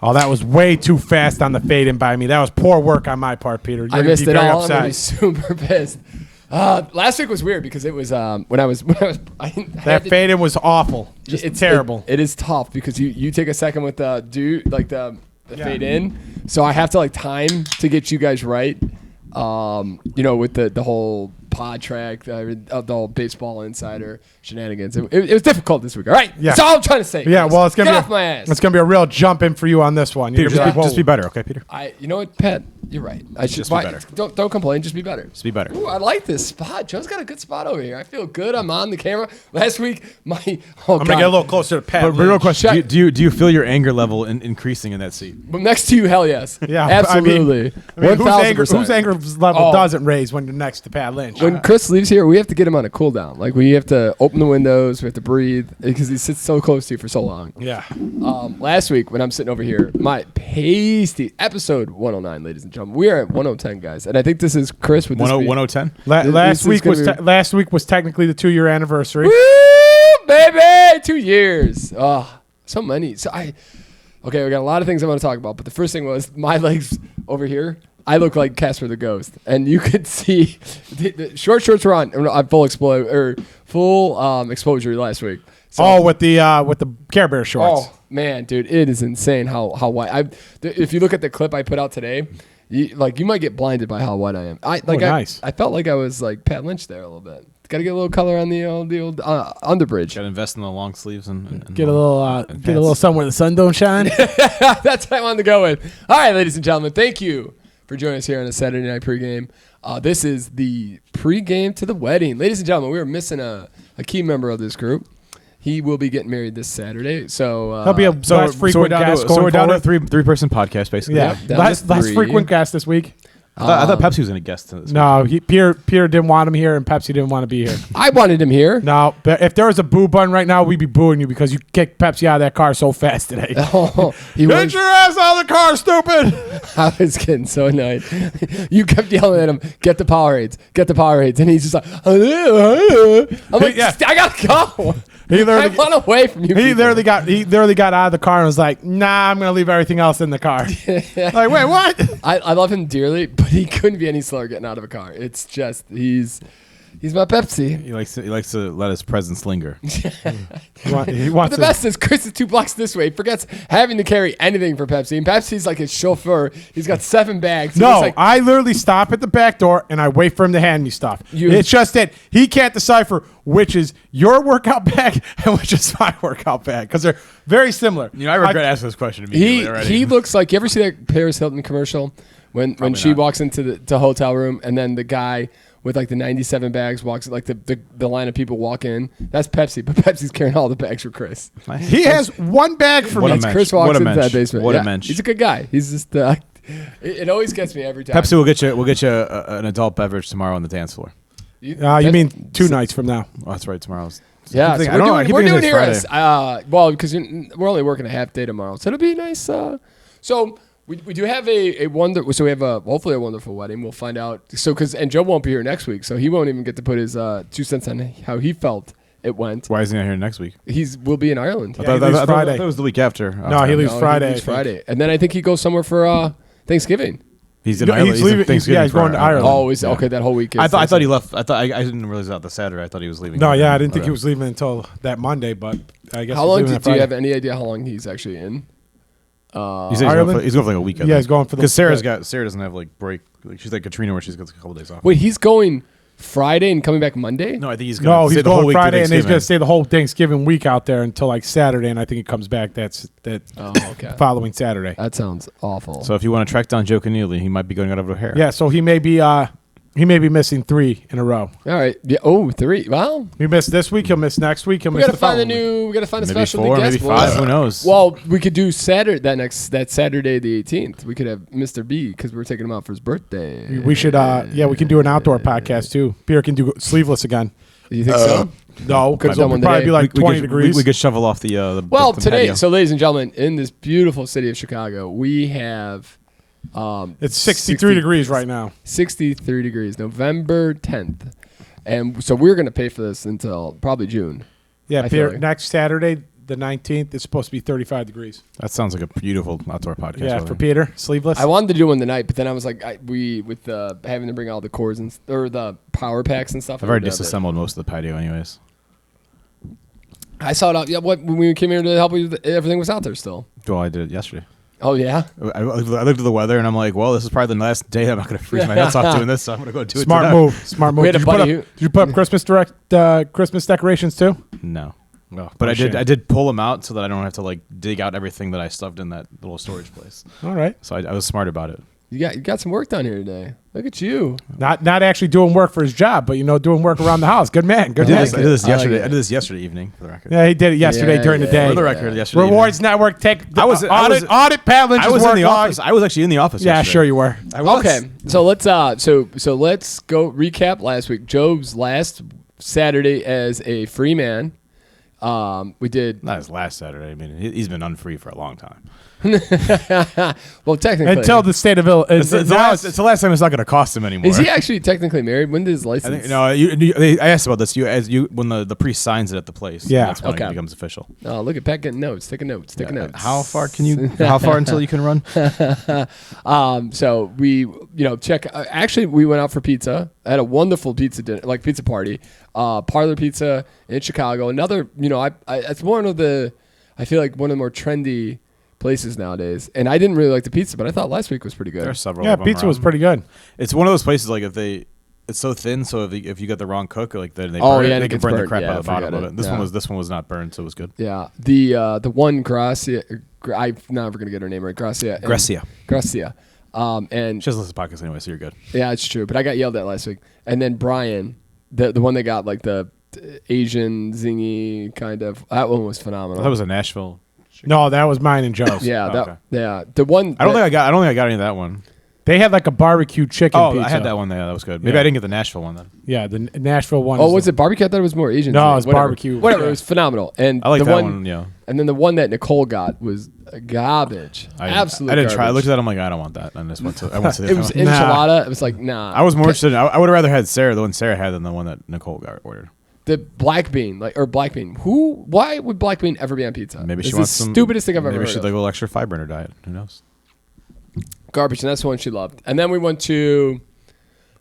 Oh, that was way too fast on the fade in by me. That was poor work on my part, Peter. I missed it all. I'm gonna be super pissed. Last week was weird because it was when I was that fade in was awful. It's terrible. It is tough because you take a second with the fade in, so I have to time to get you guys right. With the whole pod track, the whole baseball insider shenanigans. It was difficult this week. All right, that's all I'm trying to say. Yeah, well, it's gonna get off my ass. It's gonna be a real jump in for you on this one. Peter, just be better, okay, Peter? You know what, Pat? You're right. I should just be better. Don't complain. Just be better. Just be better. Ooh, I like this spot. Joe's got a good spot over here. I feel good. I'm on the camera. Last week, I'm gonna get a little closer to Pat. But real question: do you feel your anger level increasing in that seat? Well, next to you, hell yes. Yeah, absolutely. Whose anger level doesn't raise when you're next to Pat Lynch? When Chris leaves here, we have to get him on a cool down. We have to open the windows. We have to breathe because he sits so close to you for so long. Yeah. Last week when I'm sitting over here, my pasty episode 109, ladies and gentlemen. We are at 110, guys, and I think this is Chris with 110. Last week was technically the 2-year anniversary. Woo, baby, 2 years. Oh, so many. We got a lot of things I want to talk about, but the first thing was my legs over here. I look like Casper the Ghost, and you could see the short shorts were on. I'm full exposure last week. So, with the Care Bear shorts. Oh man, dude, it is insane how white. If you look at the clip I put out today, you might get blinded by how white I am. Nice. I felt like I was like Pat Lynch there a little bit. Got to get a little color on the old underbridge. Got to invest in the long sleeves and get a little somewhere the sun don't shine. That's what I wanted to go with. All right, ladies and gentlemen, thank you for joining us here on a Saturday night pregame. This is the pregame to the wedding. Ladies and gentlemen, we are missing a key member of this group. He will be getting married this Saturday. So he'll be a less frequent guest. So we're down to a three-person podcast, basically. Yeah, less frequent guest this week. I thought Pepsi was going to guest this week. No, Pierre didn't want him here, and Pepsi didn't want to be here. I wanted him here. No, but if there was a boo button right now, we'd be booing you because you kicked Pepsi out of that car so fast today. Get your ass out of the car, stupid! I was getting so annoyed. You kept yelling at him, get the Powerades, and he's just like, I'm like, I gotta go. I run away from you. He literally got out of the car and was like, "Nah, I'm gonna leave everything else in the car." Like, wait, what? I love him dearly, but he couldn't be any slower getting out of a car. It's just he's my Pepsi. He likes to let his presence linger. He wants the best is Chris is 2 blocks this way. He forgets having to carry anything for Pepsi. And Pepsi's like his chauffeur. He's got 7 bags. No, I literally stop at the back door and I wait for him to hand me stuff. It's just that he can't decipher which is your workout bag and which is my workout bag because they're very similar. I regret asking this question immediately already. He looks like, you ever see that Paris Hilton commercial when she walks into the hotel room and then the guy with the 97 bags walks, the line of people walk in. That's Pepsi, but Pepsi's carrying all the bags for Chris. He has 1 bag for me. Chris walks into that basement. What a mensch. He's a good guy. He's just it always gets me every time. Pepsi will get you an adult beverage tomorrow on the dance floor. You mean 2 nights from now? Oh, that's right. Tomorrow's. Yeah, so we're doing here. Because we're only working a half day tomorrow, so it'll be nice. So. We do have so we have hopefully a wonderful wedding. We'll find out. And Joe won't be here next week, so he won't even get to put his 2 cents on how he felt it went. Why is he not here next week? We'll be in Ireland. I thought it was the week after. No, he leaves Friday. He leaves Friday, and then I think he goes somewhere for Thanksgiving. He's in Ireland. He's leaving. He's going to Ireland. Oh, okay. That whole week. I thought he left. I didn't realize that the Saturday. I thought he was leaving. No, I didn't think he was leaving until that Monday, but I guess. How long do you have any idea how long he's actually in? He's going for like a week. Yeah, he's going for because Sarah doesn't have break. She's like Katrina where she's got a couple of days off. Wait, he's going Friday and coming back Monday? No, I think he's going the whole week Friday and he's going to stay the whole Thanksgiving week out there until Saturday, and I think he comes back following Saturday. That sounds awful. So if you want to track down Joe Keneally, he might be going out of O'Hare. Yeah, so he may be missing 3 in a row. All right. Yeah. Oh, 3. Well, he missed this week. He'll miss next week. We got to find a special maybe guest. Maybe 5. Who knows? Well, we could do Saturday that Saturday the 18th. We could have Mr. B because we're taking him out for his birthday. We should. We can do an outdoor podcast too. Pierre can do sleeveless again. You think so? No, because it'll probably be 20 degrees. We could shovel off the today. patio. So, ladies and gentlemen, in this beautiful city of Chicago, we have. It's 63 degrees right now. 63 degrees, November 10th. And so we're going to pay for this until probably June. Yeah, Pierre, next Saturday, the 19th. It's supposed to be 35 degrees. That sounds like a beautiful outdoor podcast. Yeah, weather. for Peter, sleeveless. I wanted to do one tonight, but then I was like, with having to bring all the cords or the power packs and stuff. I've already disassembled most of the patio, anyways. I saw it out. Yeah, when we came here to help you, everything was out there still. Well, I did it yesterday. Oh yeah. I looked at the weather and I'm like, well, this is probably the last day I'm not going to freeze my nuts off doing this, so I'm going to go do it. Smart move. Did you put up Christmas decorations too? No. But I did pull them out so that I don't have to like dig out everything that I stuffed in that little storage place. All right. So I was smart about it. You got some work done here today. Look at you. Not actually doing work for his job, but doing work around the house. Good man. Good man. I did this yesterday. I did this yesterday evening for the record. Yeah, he did it yesterday during the day. For the record, yesterday. Rewards evening. Network audit Pat Lynch's I was work in the log. office. I was actually in the office. Yeah, yesterday. sure you were. I was. Okay, so let's so let's go recap last week. Joe's last Saturday as a free man. We did Not his last Saturday. I mean, he's been unfree for a long time. well, technically Until the state of Illinois. It's the last time it's not going to cost him anymore. Is he actually technically married? When did his license? I think, no, I asked about this. When the priest signs it at the place. Yeah. That's when it becomes official. Oh, look at Pat getting notes, taking notes. How far until you can run? So we, check. Actually, we went out for pizza. I had a wonderful pizza dinner, like pizza party. Parlor Pizza in Chicago. Another, it's one of the, I feel like one of the more trendy places nowadays. And I didn't really like the pizza, but I thought last week was pretty good. There's several. Yeah, of them pizza around. was pretty good. It's one of those places like it's so thin, so if you got the wrong cook, like then they can burn the crap out of the bottom of it. This one was not burned, so it was good. Yeah, the one Gracia, I'm never gonna get her name right. Gracia. And She doesn't listen to podcasts anyway, so you're good. Yeah, it's true. But I got yelled at last week. And then Brian, the one that got like the Asian zingy kind of, that one was phenomenal. That was a Nashville. No, that was mine and Joe's. Yeah, the one. I don't think I got any of that one. They had like a barbecue chicken pizza. I had that one there. That was good. Maybe I didn't get the Nashville one then. Yeah, the Nashville one. Oh, was it barbecue? I thought it was more Asian. No, it was barbecue. Whatever, Yeah. it was phenomenal. And I like the that one. Yeah. And then the one that Nicole got was garbage. Absolutely. I didn't try. I looked at that. I'm like, I don't want that. And I went to the it was other one. enchilada. It was like, nah. I was more interested. I would have rather had the one Sarah had than the one that Nicole got ordered. The black bean, black bean. Why would black bean ever be on pizza? Maybe she it's wants the some. Stupidest thing I've ever heard. Maybe she'd of. like a little extra fiber in her diet. Who knows? Garbage, and that's the one she loved. And then we went to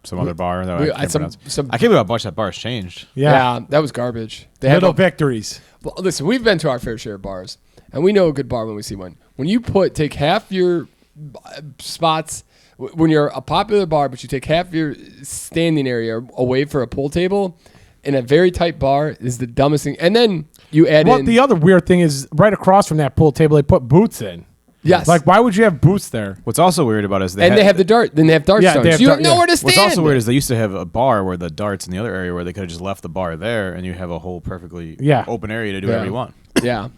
some other bar that I can't believe how much that bar's changed. Yeah, that was garbage. They Little victories. Well, listen, we've been to our fair share of bars, and we know a good bar when we see one. When you take half your spots, when you're a popular bar, but you take half your standing area away for a pool table in a very tight bar is the dumbest thing. And then you add in. The other weird thing is right across from that pool table, they put booths in. Yes. Like, why would you have booths there? What's also weird about it is they have the dart. Then they have dart stones. You have nowhere to stand. What's also weird is they used to have a bar where the darts in the other area where they could have just left the bar there and you have a whole perfectly open area to do whatever you want. Yeah.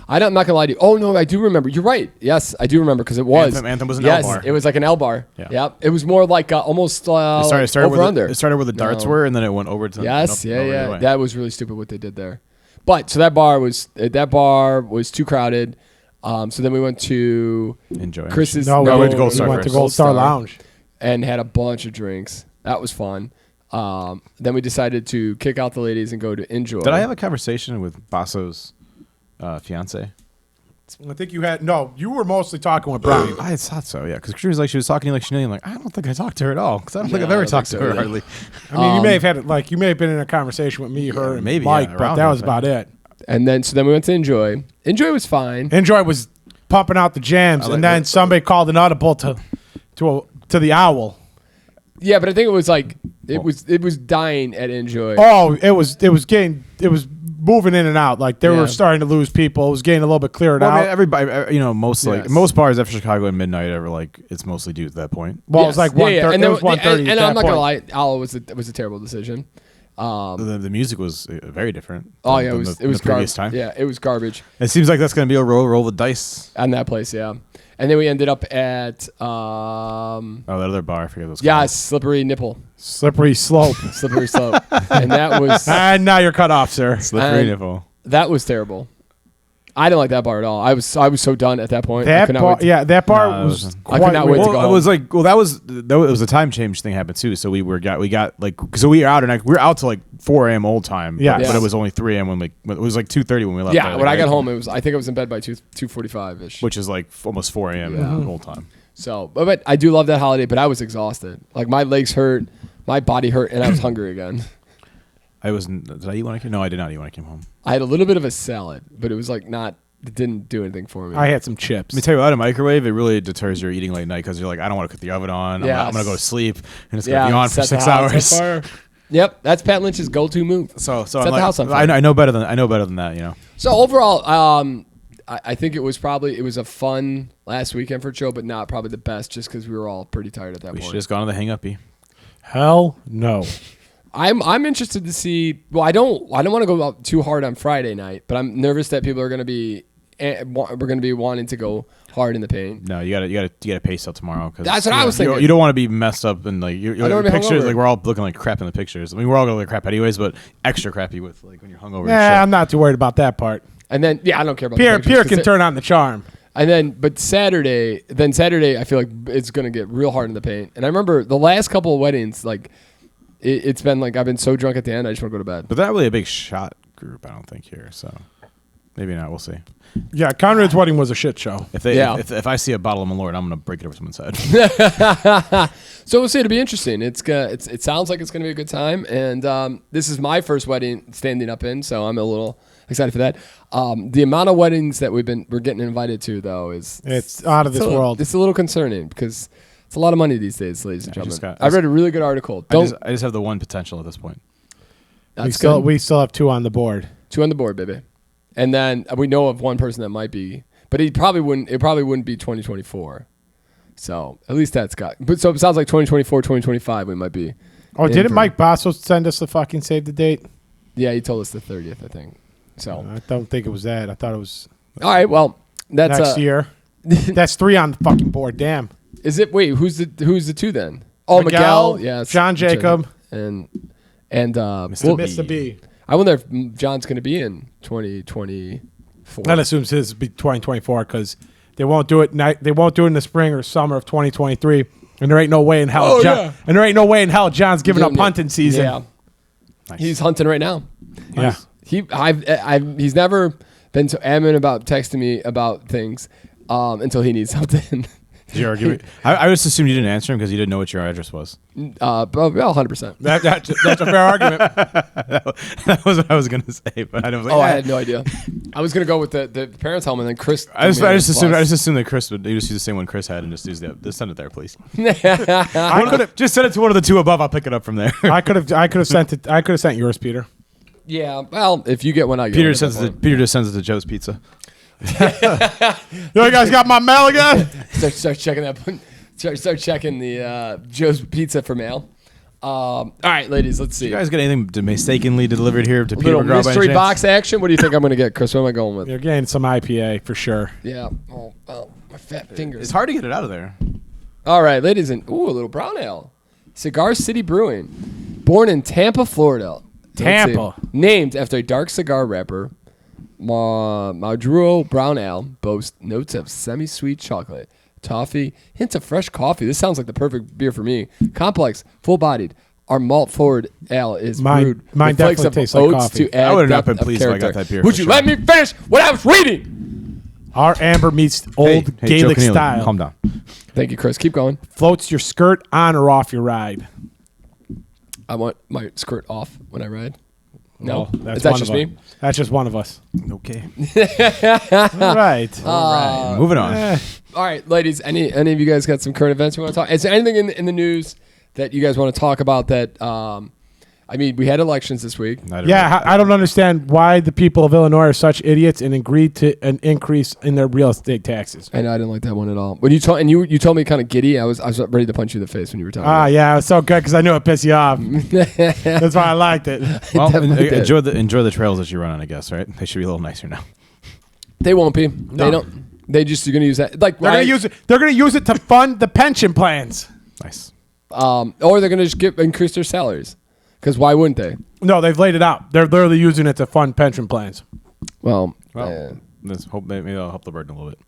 I'm not going to lie to you. Oh, no, I do remember. You're right. Yes, I do remember because it was. Anthem was an L bar. Yes, it was like an L bar. Yeah. Yep. It was more like almost it started over-under. It started where the darts were and then it went over to Yes, yeah. That was really stupid what they did there. But, so that bar was too crowded. So then we went to Enjoy Chris's. No, we went to Gold Star Lounge and had a bunch of drinks. That was fun. Then we decided to kick out the ladies and go to Enjoy. Did I have a conversation with Basso's fiance? I think you had. No, you were mostly talking with Brian. I thought so, yeah. Because she was talking to you like she knew. I'm like, I don't think I talked to her at all. Because I don't think I've ever talked to her hardly. I mean, you may have had you may have been in a conversation with me, her, and maybe, Mike, but that was about it. And then we went to Enjoy. Enjoy was fine. Enjoy was pumping out the jams, and then somebody called an audible to the owl. Yeah, but I think it was like it was dying at Enjoy. Oh, it was moving in and out. Like they were starting to lose people. It was getting a little bit cleared out. I mean, everybody, most bars after Chicago at midnight are like it's mostly due at that point. Well, it was like 1:30. And it was 1:30. And I'm not gonna lie, Owl was a terrible decision. The music was very different. Oh yeah, it was previous time. time. Yeah, it was garbage. It seems like that's gonna be a roll the dice on that place. Yeah, and then we ended up at that other bar. I forget what it was called. called. Slippery Nipple. Slippery Slope. Slippery Slope. And that was. And now you're cut off, sir. Slippery Nipple. That was terrible. I didn't like that bar at all. I was so done at that point. That bar was. I could not wait to go home. It was like, well, it was a time change thing happened too. So we got like, so we were out till like 4 a.m. old time. Yeah, but it was only 3 a.m. when it was like 2:30 when we left. Yeah, when I got home, I think I was in bed by 2:45 ish, which is like almost 4 a.m. whole time. So, but I do love that holiday. But I was exhausted. Like my legs hurt, my body hurt, and I was hungry again. Did I eat when I came? No, I did not eat when I came home. I had a little bit of a salad, but it was like it didn't do anything for me. I had some chips. Let me tell you, without a microwave, it really deters your eating late night because you're like, I don't want to cook the oven on. Yeah, I'm going to go to sleep, and it's going to be on for 6 hours. Yep, that's Pat Lynch's go-to move. So set the house on fire. I know better than that, you know. So overall, I think it was a fun last weekend for Joe, but not probably the best, just because we were all pretty tired at that point. We should just gone to the hang-uppy. Hell no. I'm interested to see. Well, I don't want to go out too hard on Friday night, but I'm nervous that people are going to be wanting to go hard in the paint. No, you gotta pace out tomorrow. Cause that's what I was thinking. You don't want to be messed up and like your pictures. Like we're all looking like crap in the pictures. I mean, we're all gonna look crap anyways, but extra crappy with like when you're hungover. Yeah, I'm not too worried about that part. And then I don't care about Pierre can turn on the charm. And then, Saturday, I feel like it's gonna get real hard in the paint. And I remember the last couple of weddings, like. It's been like I've been so drunk at the end, I just want to go to bed. But not really a big shot group, I don't think here. So maybe not. We'll see. Yeah, Conrad's wedding was a shit show. If I see a bottle of Malort, I'm gonna break it over someone's head. So we'll see. It'll be interesting. It sounds like it's gonna be a good time, and this is my first wedding standing up in, so I'm a little excited for that. The amount of weddings that we're getting invited to though it's out of this world. It's a little concerning because. It's a lot of money these days, ladies and gentlemen. I read a really good article. I just have the one potential at this point. We still have 2 on the board. 2 on the board, baby. And then we know of one person that might be, but it probably wouldn't be 2024. So at least that's got. But so it sounds like 2024, 2025 we might be. Oh, didn't Mike Basso send us the fucking save the date? Yeah, he told us the 30th, I think. So I don't think it was that. I thought it was. All right, well, that's next year. That's 3 on the fucking board. Damn. Is it? Wait, who's the 2 then? Oh, Miguel. Yeah, John Jacob and Mr. B. I wonder if John's going to be in 2024. That assumes his be 2024 because they won't do it. They won't do it in the spring or summer of 2023, and there ain't no way in hell. And there ain't no way in hell John's giving up hunting season. Yeah, nice. He's hunting right now. Yeah, he's never been so adamant about texting me about things until he needs something. I just assumed you didn't answer him because you didn't know what your address was. 100%. That's a fair argument. That was what I was going to say, but I don't. I had no idea. I was going to go with the parents' home and then Chris. I just assumed that Chris would just use the same one Chris had and just send it there, please. I could have just sent it to one of the 2 above. I'll pick it up from there. I could have sent it. I could have sent yours, Peter. Yeah. Well, if you get one, I get Peter just sends it to Joe's Pizza. You guys got my mail again? Start checking that. Start checking the Joe's Pizza for mail. All right, ladies, let's see. You guys get anything mistakenly delivered here to Peter McGraw? Mystery box action. What do you think I'm going to get, Chris? What am I going with? You're getting some IPA for sure. Yeah. Oh, my fat fingers. It's hard to get it out of there. All right, ladies, a little brown ale. Cigar City Brewing, born in Tampa, Florida. Tampa. Named after a dark cigar wrapper. Maduro Brown Ale boasts notes of semi-sweet chocolate, toffee, hints of fresh coffee. This sounds like the perfect beer for me. Complex, full-bodied. Our malt-forward ale is brewed with flakes of oats like coffee. To add I would have not been depth of pleased if I got character. that beer. Would you let me finish what I was reading? Our amber meets old Gaelic Joe Keneally, style. calm down. Thank you, Chris. Keep going. Floats your skirt on or off your ride. I want my skirt off when I ride. No, that's just me. That's just one of us. Okay. All right. All right. Moving on. All right, ladies. Any of you guys got some current events you want to talk? Is there anything in the news that you guys want to talk about? That I mean, we had elections this week. I don't understand why the people of Illinois are such idiots and agreed to an increase in their real estate taxes. I know I didn't like that one at all. When you told me kind of giddy, I was ready to punch you in the face when you were talking. Yeah, it was so good because I knew it pissed you off. That's why I liked it. Well, enjoy the trails that you run on, I guess. Right? They should be a little nicer now. They won't be. No. They don't. They just are going to use that. Like they're going to use it. They're going to use it to fund the pension plans. Nice. Or they're going to just increase their salaries. Because why wouldn't they? No, they've laid it out. They're literally using it to fund pension plans. Well, let's hope maybe I'll help the burden a little bit.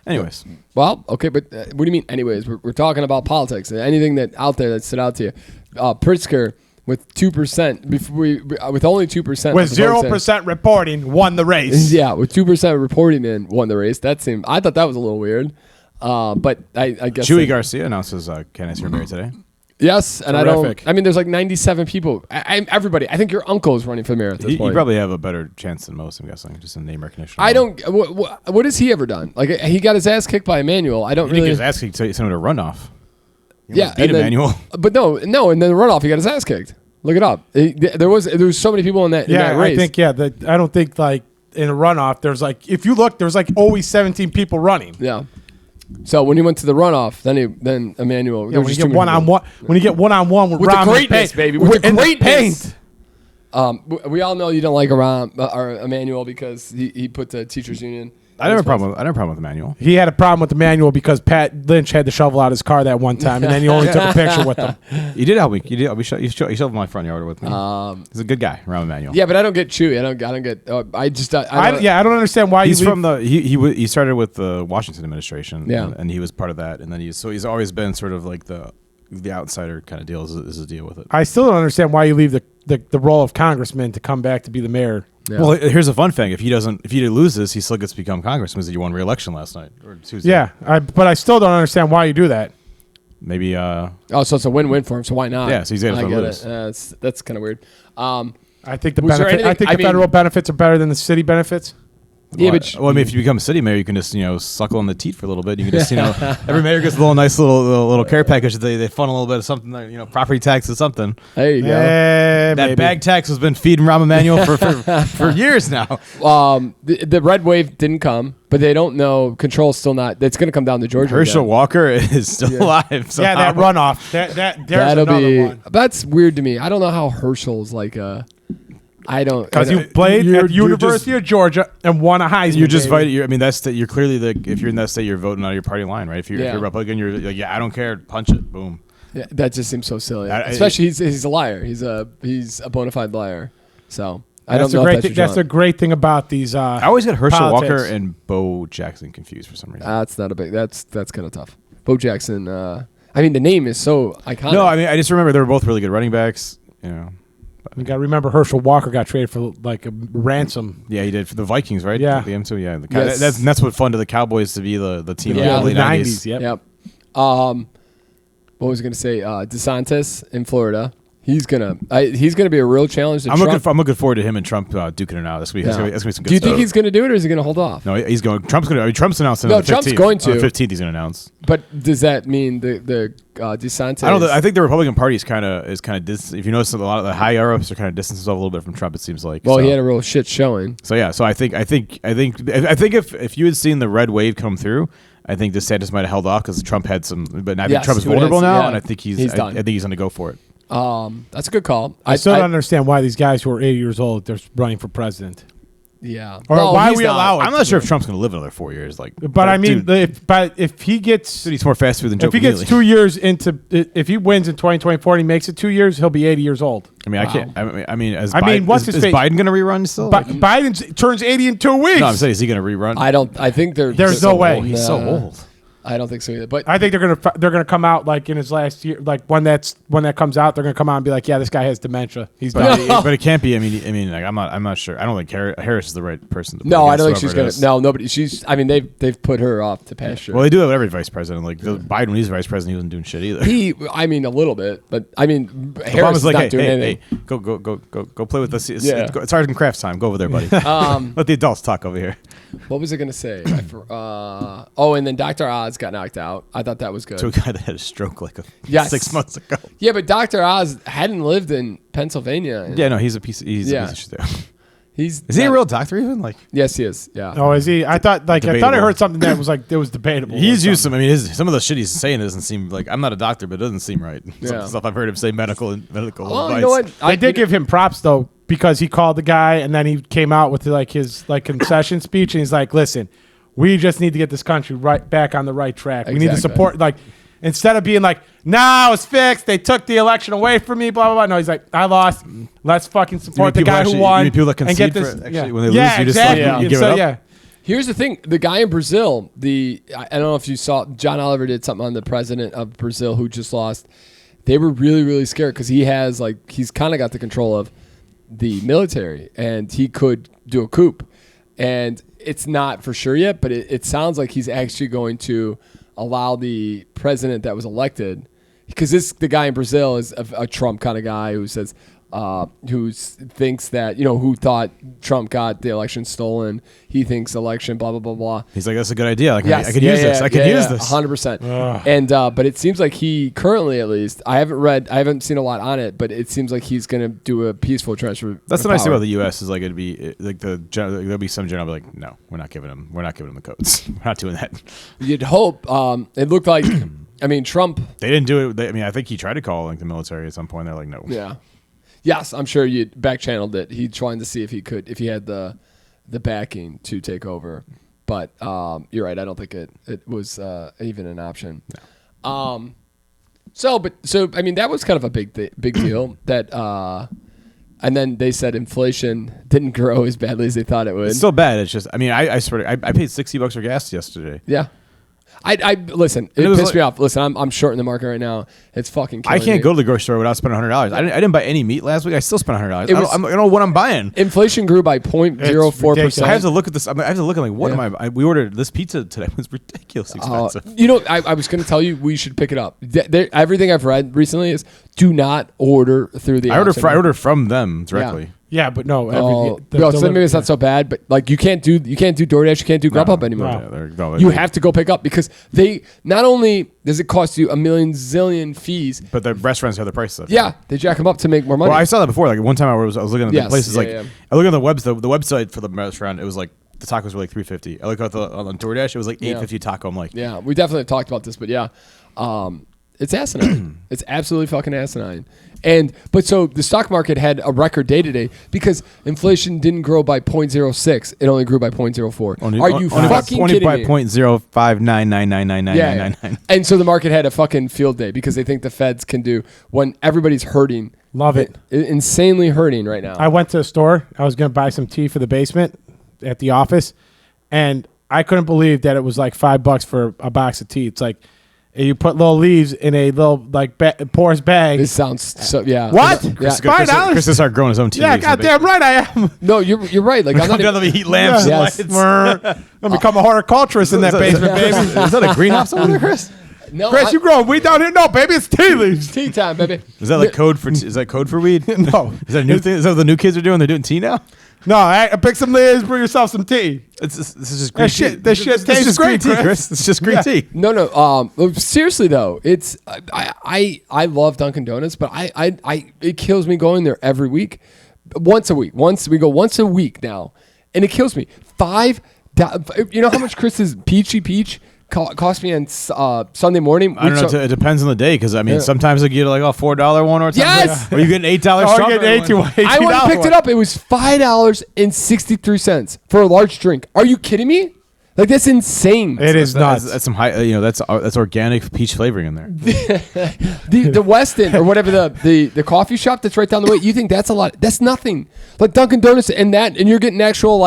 Anyways, well, okay, but what do you mean? Anyways, we're talking about politics. Anything that out there that stood out to you? Pritzker with 2%, with only 2%, with 0% reporting, won the race. Yeah, with 2% reporting in, won the race. I thought that was a little weird, but I guess Chewy Garcia announces candidacy for mayor today. Yes, and Terrific. I mean, there's like 97 people. Everybody. I think your uncle is running for the mayor at this point. You probably have a better chance than most, I'm guessing, just in name recognition. I don't. What has he ever done? Like, he got his ass kicked by Emmanuel. I don't really. He got his ass kicked, so he sent him to runoff. Beat Emmanuel. But no, and then the runoff, he got his ass kicked. Look it up. There was so many people in that race. I think I don't think like in a runoff there's like, if you look, there's like always 17 people running. Yeah. So when he went to the runoff, then Emmanuel. Yeah, when you get one-on-one with the greatness, baby, with the greatness. Paint. We all know you don't like Emmanuel because he put the teachers union. I never have a problem with Emmanuel. He had a problem with Emmanuel because Pat Lynch had to shovel out his car that one time, and then he only took a picture with him. You did help me. You shoveled my front yard with me. He's a good guy, around Emmanuel. Yeah, but I don't get Chewy. I don't get. I don't understand why he's from the. He started with the Washington administration. Yeah, and he was part of that, and then he's always been sort of like the outsider kind of deal is a deal with it. I still don't understand why you leave the role of congressman to come back to be the mayor. Yeah. Well, here's a fun thing: if he loses, he still gets to become congressman because he won re-election last night or Tuesday. Yeah, but I still don't understand why you do that. Maybe. So it's a win-win for him. So why not? Yeah, so he's going to lose. That's kind of weird. I think the federal benefits are better than the city benefits. Yeah, well, I mean, if you become a city mayor, you can just suckle on the teat for a little bit. You can just every mayor gets a little care package. They fund a little bit of something, property tax or something. There you go. That bag tax has been feeding Rahm Emanuel for years now. The red wave didn't come, but they don't know. Control's still not. That's going to come down to Georgia. Herschel again. Walker is still alive. Somehow. Yeah, that runoff. That'll be one. That's weird to me. I don't know how Herschel's like a. I don't because you played at University of Georgia and won a Heisman. You're just fighting. I mean, you're clearly if you're in that state, you're voting out of your party line, right? If you're a Republican, you're like, I don't care, punch it, boom. Yeah, that just seems so silly. Especially he's a liar. He's a bona fide liar. So I don't know. That's the great thing about these. I always get Herschel Walker and Bo Jackson confused for some reason. That's not a big. That's kind of tough. Bo Jackson. I mean, the name is so iconic. No, I mean, I just remember they were both really good running backs. You got to remember Herschel Walker got traded for like a ransom. Yeah, he did for the Vikings, right? Yeah. The M2, yeah. That's what funded the Cowboys to be the team in the early 90s. Yep. What was I going to say? DeSantis in Florida. He's gonna be a real challenge to Trump. I'm looking forward to him and Trump duking it out. That's gonna be some good stuff. Do you think he's gonna do it, or is he gonna hold off? No, he's going. Trump's announcing. No, Trump's going to. On the 15th, he's gonna announce. But does that mean the DeSantis? I don't know. I think the Republican Party is kind of if you notice, a lot of the high ups are kind of distancing themselves a little bit from Trump. It seems like. Well, he had a real shit showing. So yeah. So I think if you had seen the red wave come through, I think DeSantis might have held off because Trump had some. But I think Trump's vulnerable now, and I think he's done. I think he's gonna go for it. That's a good call. I still don't understand why these guys who are 80 years old they're running for president. Yeah, or why we allow it. I'm not sure if Trump's going to live another 4 years. But I mean, if he gets, he's more fast food than Joe. If he gets 2 years into, if he wins in 2024 and he makes it 2 years, he'll be 80 years old. I mean, is Biden going to rerun still? Biden turns 80 in 2 weeks. No, I'm saying, is he going to rerun? I think there's no way. He's so old. I don't think so either. But I think they're gonna come out like in his last year, like when that comes out, they're gonna come out and be like, yeah, this guy has dementia. He's done. But it can't be. I mean, like I'm not sure. I don't think Harris is the right person to. No, I don't think she's gonna. No, nobody. I mean, they've put her off to pasture. Well, they do that with every vice president. Like Biden, when he's vice president, he wasn't doing shit either. I mean, a little bit, but I mean, Harris is not doing anything. Hey, go play with this. It's art and crafts time. Go over there, buddy. Let the adults talk over here. What was I gonna say? And then Dr. Oz got knocked out. I thought that was good. To a guy that had a stroke 6 months ago. Yeah, but Dr. Oz hadn't lived in Pennsylvania. Yeah, no, he's a piece of shit. Is he a real doctor even? Yes, he is. Yeah. Oh, is he? I thought I heard something that was it was debatable. He's used some. I mean, some of the shit he's saying doesn't seem like. I'm not a doctor, but it doesn't seem right. Some stuff I've heard him say medical advice. You know what? I did give him props though because he called the guy and then he came out with his concession speech and he's like, "Listen, we just need to get this country right back on the right track. We need to support instead of being like, no, it's fixed. They took the election away from me, blah, blah, blah. No, he's like, I lost. Let's fucking support the guy who won. You mean people that concede and get this. when they lose, you just give it up? Here's the thing: the guy in Brazil, I don't know if you saw, John Oliver did something on the president of Brazil who just lost. They were really, really scared because he's kind of got the control of the military, and he could do a coup. And it's not for sure yet, but it sounds like he's actually going to allow the president that was elected, because the guy in Brazil is a Trump kind of guy who says, who thinks that, who thought Trump got the election stolen. He thinks election, blah, blah, blah, blah. He's like, that's a good idea. I can use this. I can use this. 100%. And, but it seems like he currently, at least, I haven't seen a lot on it, but it seems like he's going to do a peaceful transfer. That's the nice thing about the U.S. is like, it'd be like there'll be some general like, no, we're not giving him the codes. We're not doing that. You'd hope. It looked like, Trump. They didn't do it. I think he tried to call like the military at some point. They're like, no. Yeah. Yes, I'm sure you back-channeled it. He trying to see if he had the backing to take over. But you're right. I don't think it was even an option. No. So that was kind of a big deal. That and then they said inflation didn't grow as badly as they thought it would. It's still bad. It's just, I swear, I paid $60 for gas yesterday. Yeah. I listen. It pissed me off. Listen, I'm short in the market right now. It's fucking killing I can't me. go to the grocery store without spending $100. I didn't buy any meat last week. I still spent $100. I don't know what I'm buying. Inflation grew by 0.04%. I have to look at this. I have to look at like, what am I? We ordered this pizza today. It was ridiculously expensive. I was going to tell you we should pick it up. Everything I've read recently is do not order through the. I order from them directly. Yeah, but no. So maybe it's not so bad, but like you can't do DoorDash, you can't do Grubhub anymore. You have to go pick up because they not only does it cost you a million zillion fees, but the restaurants have the prices up. Yeah, they jack them up to make more money. Well, I saw that before. Like one time I was looking at the places. I look at the website for the restaurant. It was like the tacos were like $3.50. I look at on DoorDash. It was like $8.50 taco. I'm like, yeah, we definitely talked about this, but yeah, it's asinine. It's absolutely fucking asinine. But so the stock market had a record day today because inflation didn't grow by 0.06. It only grew by 0.04. Are you fucking kidding me? Only by 0.059999999. Yeah. And so the market had a fucking field day because they think the feds can do when everybody's hurting. Love it. Insanely hurting right now. I went to a store. I was going to buy some tea for the basement at the office, and I couldn't believe that it was like $5 for a box of tea. It's like, you put little leaves in a little like porous bag. This sounds so What? $5? Chris has started growing his own tea. Yeah, goddamn right I am. No, you're right. Like I'm not even heat lamps. Yes. And lights. I'm become a horticulturist in that basement, baby. Is that a greenhouse over there, Chris? No, Chris, you growing weed down here? No, baby, it's tea leaves. Tea time, baby. Is that like code for? Is that code for weed? No. Is that a new thing? Is that what the new kids are doing? They're doing tea now. No, I pick some leaves, bring yourself some tea. This is just green tea. This shit tastes great, Chris. It's just green tea. No. Seriously though, it's I love Dunkin' Donuts, but it kills me going there every week, once a week. We go once a week now, and it kills me. You know how much Chris's Peachy Peach cost me on Sunday morning? I don't know. It depends on the day because sometimes I get like a $4 one or something. Yes. Or you get an $8 Oh, you get $18. I went and picked it up. It was $5.63 for a large drink. Are you kidding me? Like that's insane. It is nuts. That's some high. That's organic peach flavoring in there. the Westin or whatever the coffee shop that's right down the way. You think that's a lot? That's nothing. Like Dunkin' Donuts and you're getting actual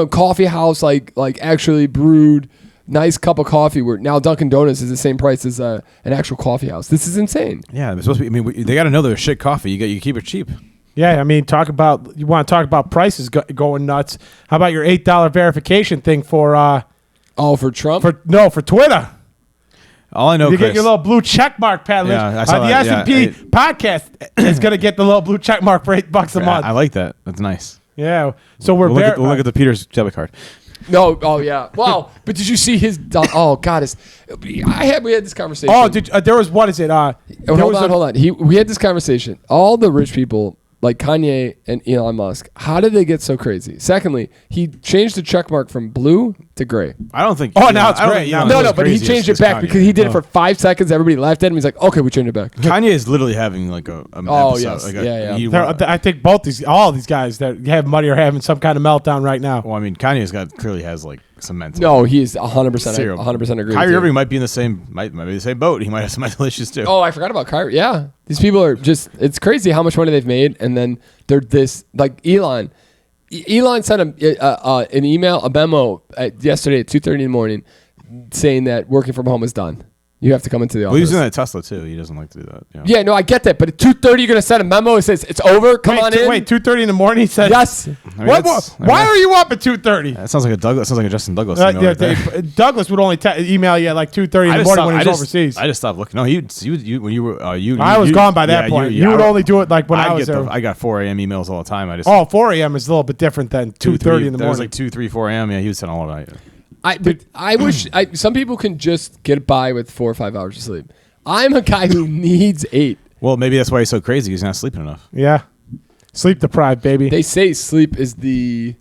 coffee house like actually brewed. Nice cup of coffee. Where now Dunkin' Donuts is the same price as an actual coffee house. This is insane. Yeah, they're supposed to be. They got to know they're shit coffee. You keep it cheap. Yeah, you want to talk about prices going nuts? How about your $8 verification thing for? For Trump? For Twitter. All I know, you Chris, get your little blue check mark, Pat. Yeah, I saw the that. S&P podcast is going to get the little blue check mark for $8 a month. I like that. That's nice. Yeah. So we'll look at the Peter's debit card. No, oh yeah. Wow. But did you see his? Oh God, we had this conversation. Oh, there was what is it? Hold on. We had this conversation. All the rich people like Kanye and Elon Musk, how did they get so crazy? Secondly, he changed the check mark from blue to gray. I don't think. Now it's gray. No, but he changed it back because he did it for 5 seconds. Everybody laughed at him. He's like, okay, we changed it back. Kanye is literally having like a episode. Yeah. I think all these guys that have money are having some kind of meltdown right now. Well, I mean, Kanye's clearly has like some mental. No, he is 100% agree. Kyrie Irving might be in the same boat. He might have some mental issues too. Oh, I forgot about Kyrie. Yeah, these people are just. It's crazy how much money they've made, and then they're this like Elon. Elon sent an email, a memo yesterday at 2:30 in the morning saying that working from home is done. You have to come into the office. Well, he's doing that at Tesla too. He doesn't like to do that. You know? Yeah, no, I get that. But at 2:30, you're going to send a memo that says it's over. Come on in. Wait, 2:30 in the morning? He said, yes. Why are you up at 2:30? That sounds like a Douglas. Sounds like a Justin Douglas email right there. Douglas would only email you at like 2:30 in the morning when he's overseas. I just stopped looking. No, when you were I was gone by that point. You would only do it like when I was there. I got 4 a.m. emails all the time. 4 a.m. is a little bit different than 2:30 in the morning. That was like 2, 3, 4 a.m. Yeah, he was sending all of that. I wish some people can just get by with 4 or 5 hours of sleep. I'm a guy who needs 8. Well, maybe that's why he's so crazy. He's not sleeping enough. Yeah, sleep deprived, baby. They say sleep is the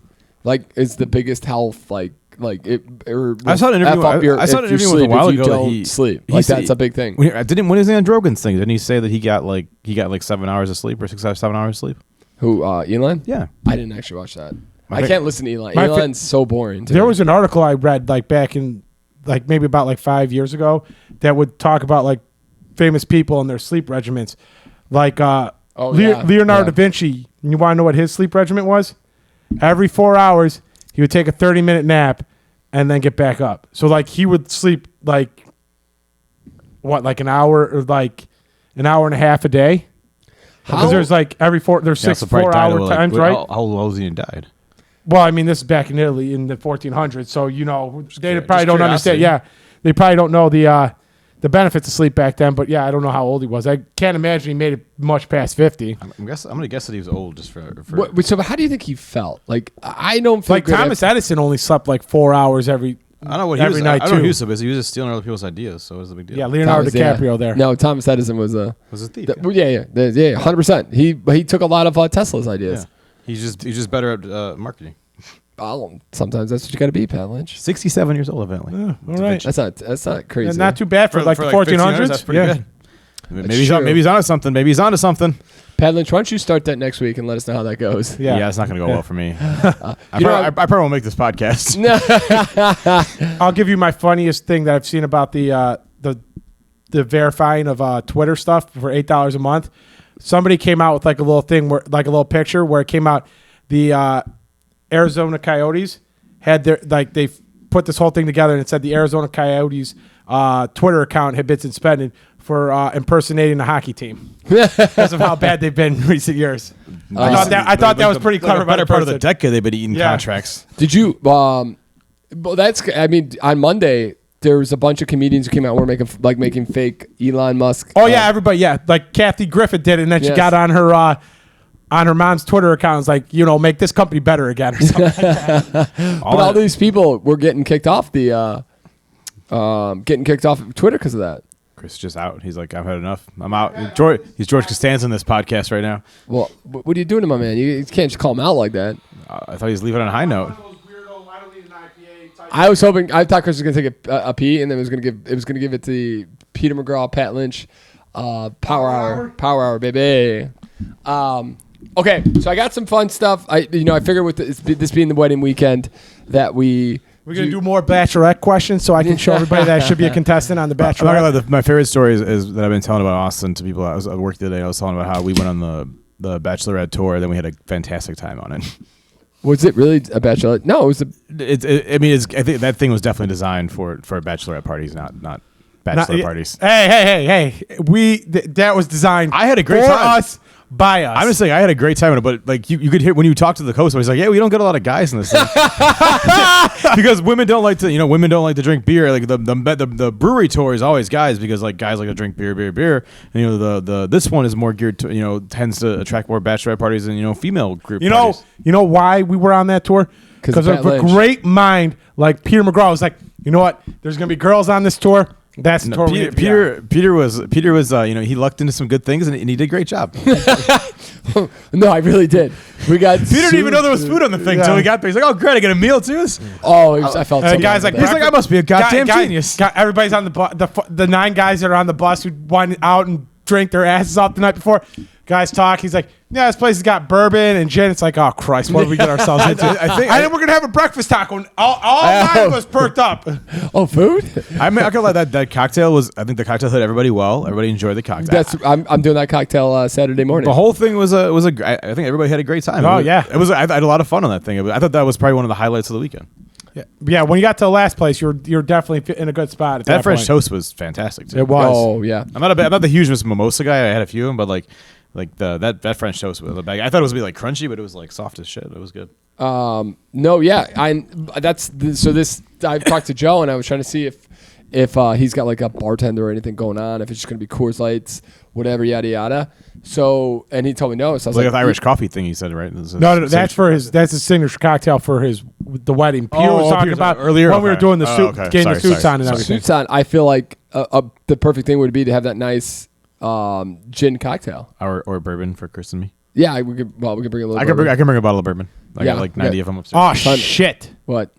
biggest health I saw an interview. I saw an interview with a while ago that he sleep. That's a big thing. When is he on Rogan's thing? Didn't he say that he got like 7 hours of sleep or 6 or 7 hours of sleep? Who Elon? Yeah, I didn't actually watch that. I can't listen to Elon. Elon's so boring. There was an article I read like back in like maybe about like 5 years ago that would talk about like famous people and their sleep regimens. Like Leonardo da Vinci. You want to know what his sleep regimen was? Every 4 hours, he would take a 30-minute nap and then get back up. So like he would sleep like an hour or like an hour and a half a day. Because there's like there's 6 4-hour times, right? How old was he and died? Well, I mean, this is back in Italy in the 1400s, so they probably don't understand. Yeah, they probably don't know the benefits of sleep back then. But yeah, I don't know how old he was. I can't imagine he made it much past 50. I'm gonna guess that he was old just for. So how do you think he felt? Like I don't feel like Thomas Edison only slept like 4 hours every. I don't know what he was. Night I don't know who he was so busy. He was just stealing other people's ideas, so it was a big deal. Yeah, Leonardo DiCaprio there. No, Thomas Edison was a thief. 100%. He took a lot of Tesla's ideas. Yeah. He's just better at marketing. Sometimes that's what you got to be, Pat Lynch. 67 years old, evidently. All right, that's not crazy. And not too bad for like the 1400s. That's pretty good. Maybe he's onto something. Maybe he's onto something. Pat Lynch, why don't you start that next week and let us know how that goes? Yeah, it's not going to go well for me. I probably won't make this podcast. I'll give you my funniest thing that I've seen about the verifying of Twitter stuff for $8 a month. Somebody came out with like a little thing like a little picture where it came out the Arizona Coyotes had they put this whole thing together and it said the Arizona Coyotes Twitter account had been suspended for impersonating the hockey team because of how bad they've been in recent years. I thought that was pretty clever. Better part of the decade they've been eating contracts. Did you? Well, on Monday there was a bunch of comedians who came out and were making fake Elon Musk. Oh yeah, everybody. Yeah, like Kathy Griffin did it, and then she got on her mom's Twitter account, was like, make this company better again or something like that. All these people were getting kicked off of Twitter because of that. Chris is just out. He's like, I've had enough. I'm out. He's George Costanza in this podcast right now. Well, what are you doing to my man? You can't just call him out like that. I thought he was leaving on a high note. I thought Chris was gonna take a pee and then it was gonna give it to Peter McGraw, Pat Lynch, Power Hour, baby. Okay, so I got some fun stuff. I figured with this being the wedding weekend that we're going to do more Bachelorette questions so I can show everybody that I should be a contestant on the Bachelorette. My favorite story is that I've been telling about Austin to people. I was at work the other day. I was telling about how we went on the Bachelorette tour. Then we had a fantastic time on it. Was it really a Bachelorette? No, it was I think that thing was definitely designed for Bachelorette parties, not Bachelor parties. Hey. That was designed I had a great for time. us. By us. I'm just saying I had a great time, but like you could hear when you talk to the host, he's like, "Yeah, we don't get a lot of guys in this thing because women don't like to drink beer. Like the brewery tour is always guys because like guys like to drink beer. And the this one is more geared to tends to attract more bachelorette parties and female group. Parties. You know why we were on that tour? Because of a great mind like Peter McGraw was like, you know what? There's gonna be girls on this tour. That's the tour. Peter was he lucked into some good things and he did a great job. No, I really did. We got Peter didn't even know there was food on the thing until we got there. He's like, "Oh, great, I get a meal too." I felt. The guy's like, he's like, "I must be a goddamn genius." Everybody's on the 9 guys that are on the bus who went out and drank their asses off the night before. Guys talk. He's like, yeah, this place has got bourbon and gin. It's like, oh, Christ, what did we get ourselves into? I think we're going to have a breakfast taco. All mine was perked up. Oh, food? I'm not going to lie. That cocktail was, I think the cocktail hit everybody well. Everybody enjoyed the cocktail. I'm doing that cocktail Saturday morning. The whole thing was I think everybody had a great time. Oh, yeah. I had a lot of fun on that thing. I thought that was probably one of the highlights of the weekend. Yeah, when you got to the last place, you're definitely in a good spot. At that French point. toast was fantastic, too. It was. Oh, yeah. I'm not the hugest mimosa guy. I had a few of them, but like that French toast with the bag. I thought it was gonna be like crunchy, but it was like soft as shit. It was good. No, yeah. I've talked to Joe and I was trying to see if he's got like a bartender or anything going on, if it's just gonna be Coors Lights, whatever, yada yada. So, and he told me no. So I was like the Irish coffee thing he said, right? No, that's his signature cocktail for the wedding. Peter was talking about earlier when we were doing the suit, getting the suits on and everything. Suits on. I feel like the perfect thing would be to have that nice gin cocktail or bourbon for Chris and me. Yeah, we could bring a little. I can bring a bottle of bourbon. I got like 90 of them upstairs. Oh shit! What?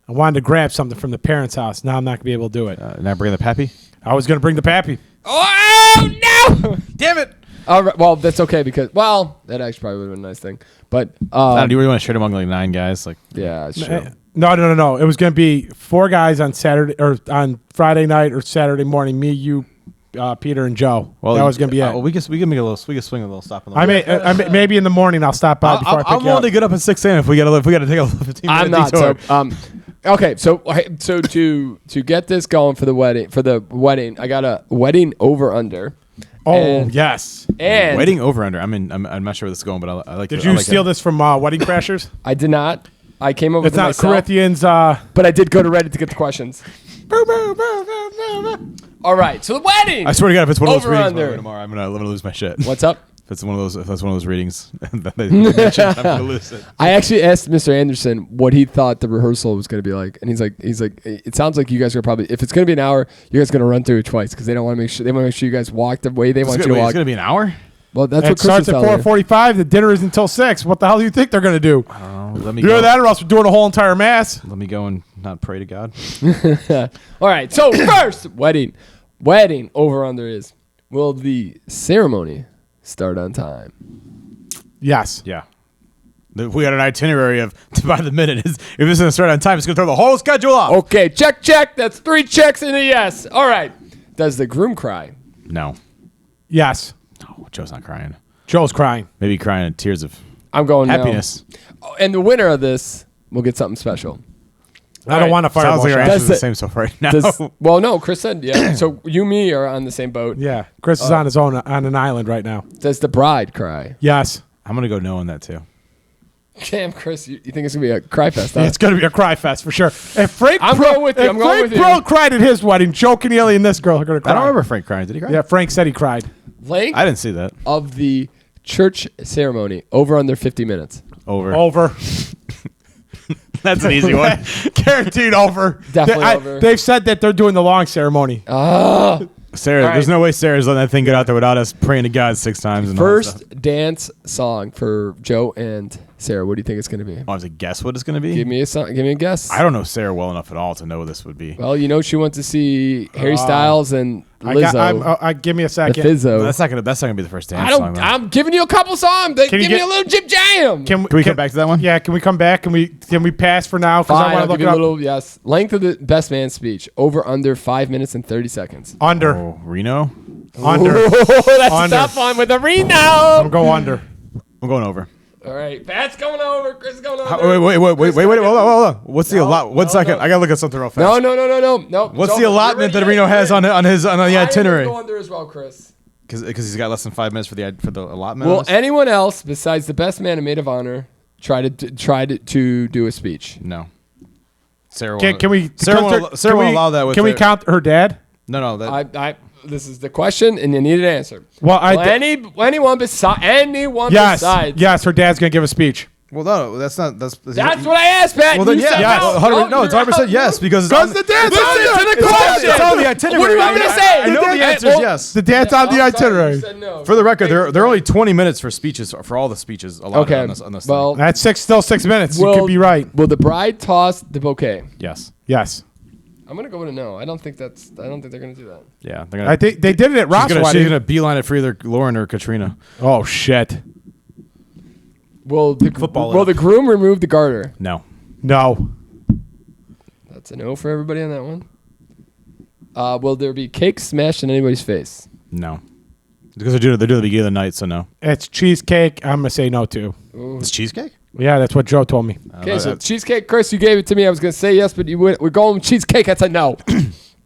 I wanted to grab something from the parents' house. Now I'm not gonna be able to do it. Now bring the pappy. I was gonna bring the pappy. Oh no! Damn it! All right, well, that's okay because that actually probably would have been a nice thing. But do you really want to share it among like 9 guys? Like yeah, sure. No. It was gonna be 4 guys on Saturday or on Friday night or Saturday morning. Me, you, Peter, and Joe. Well, that was gonna be it. We can swing a little stop on the way. Maybe in the morning I'll stop by before I pick you up. I'm willing to get up at 6 a.m. if we got to take a 15-minute detour. I'm not. Okay, so to get this going for the wedding, I got a wedding over under. Oh yes, and wedding over under. I'm not sure where this is going, but I like. Did you steal this from Wedding Crashers? I did not. I came up with it myself. It's not Corinthians. But I did go to Reddit to get the questions. All right, so the wedding. I swear to God, if it's one of those readings tomorrow, I'm gonna lose my shit. What's up? If that's one of those readings, I'm gonna lose it. I actually asked Mr. Anderson what he thought the rehearsal was going to be like, and he's like, it sounds like you guys are probably, if it's going to be an hour, you guys are going to run through it twice because they want to make sure you guys walk the way they want you to walk. It's going to be an hour. Well, that's what Chris starts at 4:45. The dinner is until 6. What the hell do you think they're going to do? I don't know. Let me do that, or else we're doing a whole entire mass. Let me go and not pray to God. All right. So first, wedding over under is, will the ceremony start on time? Yes. Yeah. We got an itinerary of by the minute. If it's going to start on time, it's going to throw the whole schedule off. Okay, check. That's 3 checks and a yes. All right. Does the groom cry? No. Yes. No, Joe's not crying. Joe's crying. Maybe crying in tears of happiness. No. And the winner of this will get something special. I don't want to fire. Sounds like our answer's the same so far right now. Well, no, Chris said yeah. So you, me are on the same boat. Yeah. Chris is on his own on an island right now. Does the bride cry? Yes. I'm going to go no on that too. Damn, Chris, you think it's going to be a cry fest, huh? It's going to be a cry fest for sure. If Frank going with you. Frank cried at his wedding, Joe Keneally and this girl are going to cry. I don't remember Frank crying. Did he cry? Yeah, Frank said he cried. Length I didn't see that. Of the church ceremony, over under 50 minutes. Over. That's an easy one. Guaranteed over. Definitely over. They've said that they're doing the long ceremony. Sarah, there's no way Sarah's letting that thing get out there without us praying to God 6 times. And First dance song for Joe and Sarah. What do you think it's going to be? I want to guess what it's going to be. Give me a guess. I don't know Sarah well enough at all to know what this would be. Well, she went to see Harry Styles and Lizzo. Give me a second. That's not gonna be the first dance song. I'm giving you a couple songs. Give me a little Jim Jam. Can we come back to that one? Yeah. Can we come back? Can we pass for now? Fine, I want to look up. Yes. Length of the best man speech. Over under 5 minutes and 30 seconds. Under. Oh, Reno. Under. That's a tough one with the Reno. I'm go under. I'm going over. All right, Pat's going over. Chris is going over. Wait, hold on. What's the allotment? 1 second. I gotta look at something real fast. No. What's the allotment that Reno has on the itinerary? I'm going under as well, Chris. Because he's got less than 5 minutes for the allotment. Will anyone else besides the best man and maid of honor try to do a speech? No. Sarah. Can we? Sarah won't allow that. Can we count her dad? No. This is the question, and you need an answer. Well, anyone besides. Yes, her dad's gonna give a speech. Well, no, that's not. That's what I asked, Pat. Well, then no, it's 100% yes because the dad's it's on the itinerary. What do you want me to say? I know the answer is yes. The dad's on the itinerary. No. For the record, there are only 20 minutes for speeches for all the speeches allotted on this well, that's still 6 minutes. You could be right. Will the bride toss the bouquet? Yes. Yes. I'm gonna go with a no. I don't think they're gonna do that. Yeah, I think they did it at Ross' wedding. She's gonna beeline it for either Lauren or Katrina. Oh shit! Will the groom remove the garter? No. That's a no for everybody on that one. Will there be cake smashed in anybody's face? No. Because they're doing the beginning of the night, so no. It's cheesecake. I'm gonna say no too. Ooh. It's cheesecake? Yeah, that's what Joe told me. Okay, so cheesecake, Chris, you gave it to me. I was gonna say yes, but we're going with cheesecake. That's a no.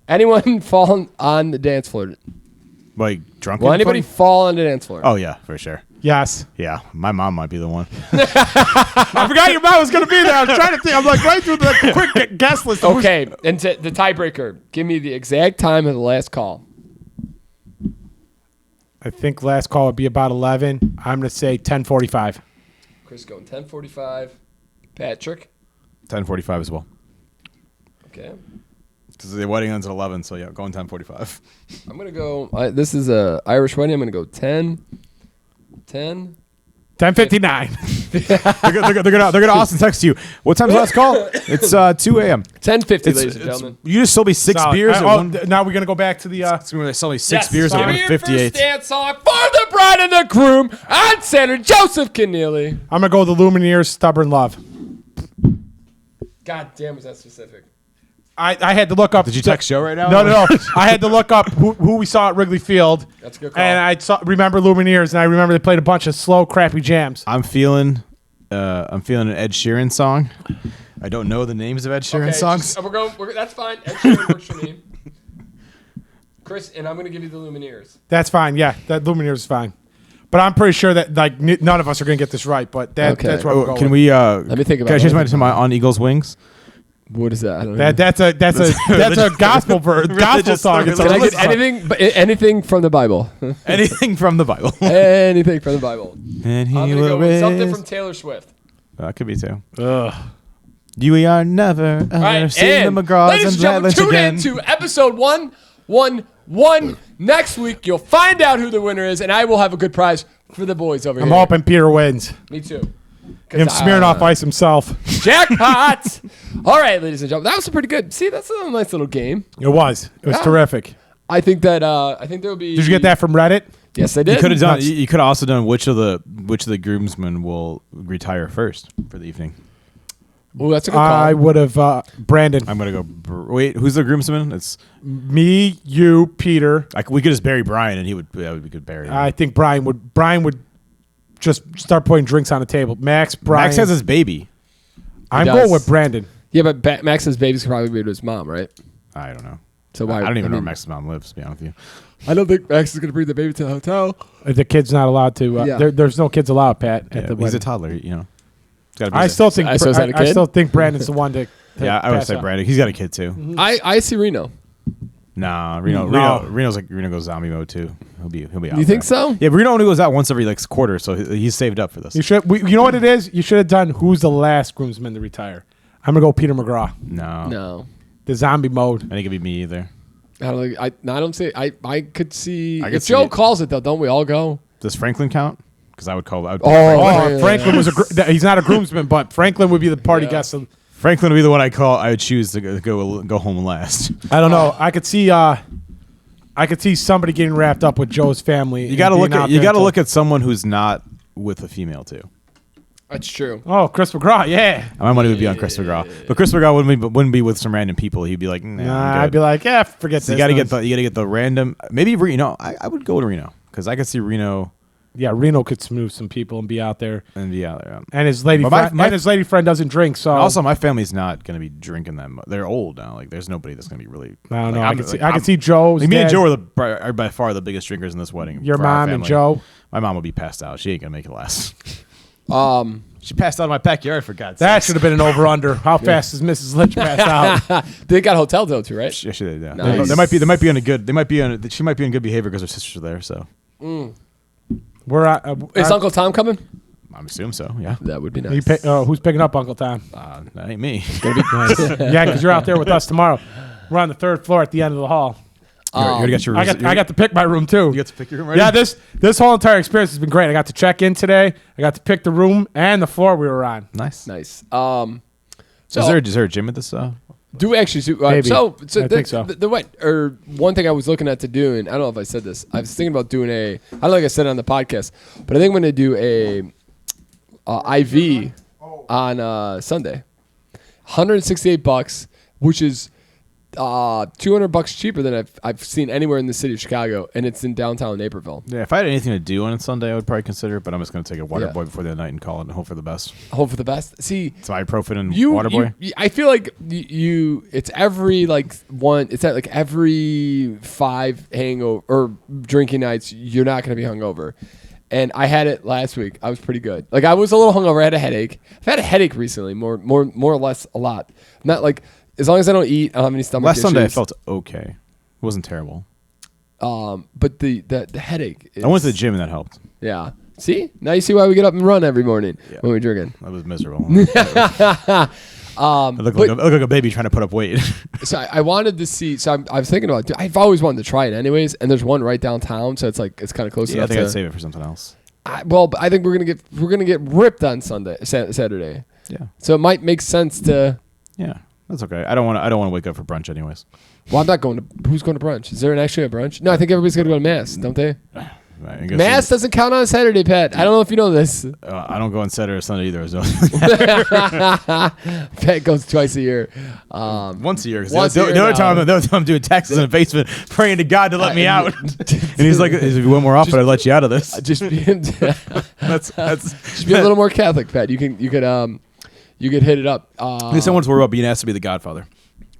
Anyone fall on the dance floor? Like drunk? Will anybody fall on the dance floor? Oh yeah, for sure. Yes. Yeah, my mom might be the one. I forgot your mom was gonna be there. I was trying to think. I'm like right through the quick guest list. Okay, and the tiebreaker. Give me the exact time of the last call. I think last call would be about 11. I'm gonna say 10:45. Chris going 10:45. Patrick. 10:45 as well. Okay. Because the wedding ends at 11, so yeah, going 10:45. I'm gonna go. This is a Irish wedding. I'm gonna go 10. 10:59. they're gonna Austin text you. What time's the last call? It's 2 a.m. 10:50, ladies and gentlemen. You just sold me 6 beers. Now we're gonna go back to the. They sold me 6 beers at 1:58. First dance song for the bride and the groom on Senator Joseph Keneally. I'm gonna go with the Lumineers' "Stubborn Love." God damn, was that specific? I had to look up. Did you text Joe right now? No. I had to look up who we saw at Wrigley Field. That's a good call. And I remember Lumineers, and I remember they played a bunch of slow, crappy jams. I'm feeling an Ed Sheeran song. I don't know the names of Ed Sheeran songs. That's fine. Ed Sheeran works for me. Chris, and I'm going to give you the Lumineers. That's fine. Yeah, that Lumineers is fine. But I'm pretty sure that like none of us are going to get this right. But that's what we're going Can with. we? Let me think about it. Can I change my On Eagles Wings? What is that? I don't know. That's a gospel gospel song. Can I get anything from the Bible? Anything from the Bible. Anything from the Bible. And he I'm gonna will go with raise. something from Taylor Swift. That could be too. Ugh. You are never ever seen the McGraws ladies and gentlemen, tune in to episode 111. Next week, you'll find out who the winner is, and I will have a good prize for the boys over here. I'm hoping Peter wins. Me too. Him smearing off ice himself. Jackpot! All right, ladies and gentlemen, that was a pretty good. See, that's a nice little game. It was terrific. I think that there will be. Did you get that from Reddit? Yes, I did. You could have done. You could have also done which of the groomsmen will retire first for the evening. Oh, that's a good call. I would have Brandon. I'm gonna go. Wait, who's the groomsman? It's me, you, Peter. we could just bury Brian, and we could bury him. I think Brian would just start putting drinks on the table. Max has his baby. I'm going with Brandon. Yeah, but Max's baby's probably with his mom, right? I don't know. So why? I don't even know where Max's mom lives, to be honest with you. I don't think Max is going to bring the baby to the hotel. The kid's not allowed to. There's no kids allowed, Pat. At the he's wedding. a toddler, you know. I still think Brandon's the one to. Yeah, I would say Brandon. He's got a kid too. Mm-hmm. I see Reno. Nah, Reno goes zombie mode too. He'll be out. You think so? Yeah, Reno only goes out once every quarter, so he's saved up for this. You know what it is? You should have done who's the last groomsman to retire. I'm gonna go Peter McGraw. No. The zombie mode. I think it'd be me either. I don't see. I could see. If Joe calls it though, don't we all go? Does Franklin count? Because I would call. Franklin was he's not a groomsman, but Franklin would be the party guest. Franklin would be the one I would choose to go home last. I don't know. I could see somebody getting wrapped up with Joe's family. You got to look at someone who's not with a female too. That's true. Oh, Chris McGraw, yeah. My money would be on Chris McGraw, but Chris McGraw wouldn't be with some random people. He'd be like, nah, I'd be like, yeah, forget this. You got to get the random. Maybe Reno. I would go to Reno because I could see Reno. Yeah, Reno could smooth some people and be out there. And his lady friend doesn't drink. So also, my family's not going to be drinking that much. They're old now. Like, there's nobody that's going to be really. I don't know. I can see Joe. Me and Joe are by far the biggest drinkers in this wedding. Your mom and Joe. My mom will be passed out. She ain't going to make it last. She passed out in my backyard, for God's sake. That should have been an over/under. How fast does Mrs. Lynch pass out? They got a hotel though too, right? Yeah, she did. Yeah. Nice. They might be on a good. She might be in good behavior because her sisters are there. So. Is Uncle Tom coming? I assume so. Yeah. That would be nice. Who's picking up Uncle Tom? That ain't me. Yeah, because you're out there with us tomorrow. We're on the 3rd floor at the end of the hall. You already got your. I got to pick my room too. You got to pick your room. Right? Yeah, this whole entire experience has been great. I got to check in today. I got to pick the room and the floor we were on. Nice. So is there a gym at this? Do actually. Maybe. So I think so. One thing I was looking at to do, and I don't know if I said this. I was thinking about doing I don't know if I said it on the podcast, but I think I'm going to do a IV on Sunday. $168, which is $200 cheaper than I've seen anywhere in the city of Chicago, and it's in downtown Naperville. Yeah, if I had anything to do on Sunday, I would probably consider it, but I'm just going to take a water boy before the night and call it and hope for the best. Hope for the best. See, it's ibuprofen and water boy. I feel like it's every it's at like every 5 hangover or drinking nights, you're not going to be hungover. And I had it last week. I was pretty good. Like I was a little hungover. I had a headache. I've had a headache recently, more or less a lot. Not like as long as I don't eat, I don't have any stomach issues. Last Sunday I felt okay. It wasn't terrible. But the headache. I went to the gym and that helped. Yeah. See? Now you see why we get up and run every morning when we're drinking. I was miserable. I look like a baby trying to put up weight. So I wanted to see. So I was thinking about. I've always wanted to try it anyways. And there's one right downtown, so it's kind of close enough. I think I'd save it for something else. But I think we're gonna get ripped on Saturday. Yeah. So it might make sense to. Yeah, that's okay. I don't want to wake up for brunch anyways. Well, I'm not going to. Who's going to brunch? Is there actually a brunch? No, I think everybody's gonna go to Mass, don't they? Mass doesn't count on Saturday, Pat. I don't know if you know this. I don't go on Saturday or Sunday either. So. Pat goes twice a year. Once a year. The other time I'm doing taxes in the basement, praying to God to let me out. And he's like, if you went more often, I'd let you out of this. Just be a little more Catholic, Pat. You could hit it up. At least I want to worry about being asked to be the godfather.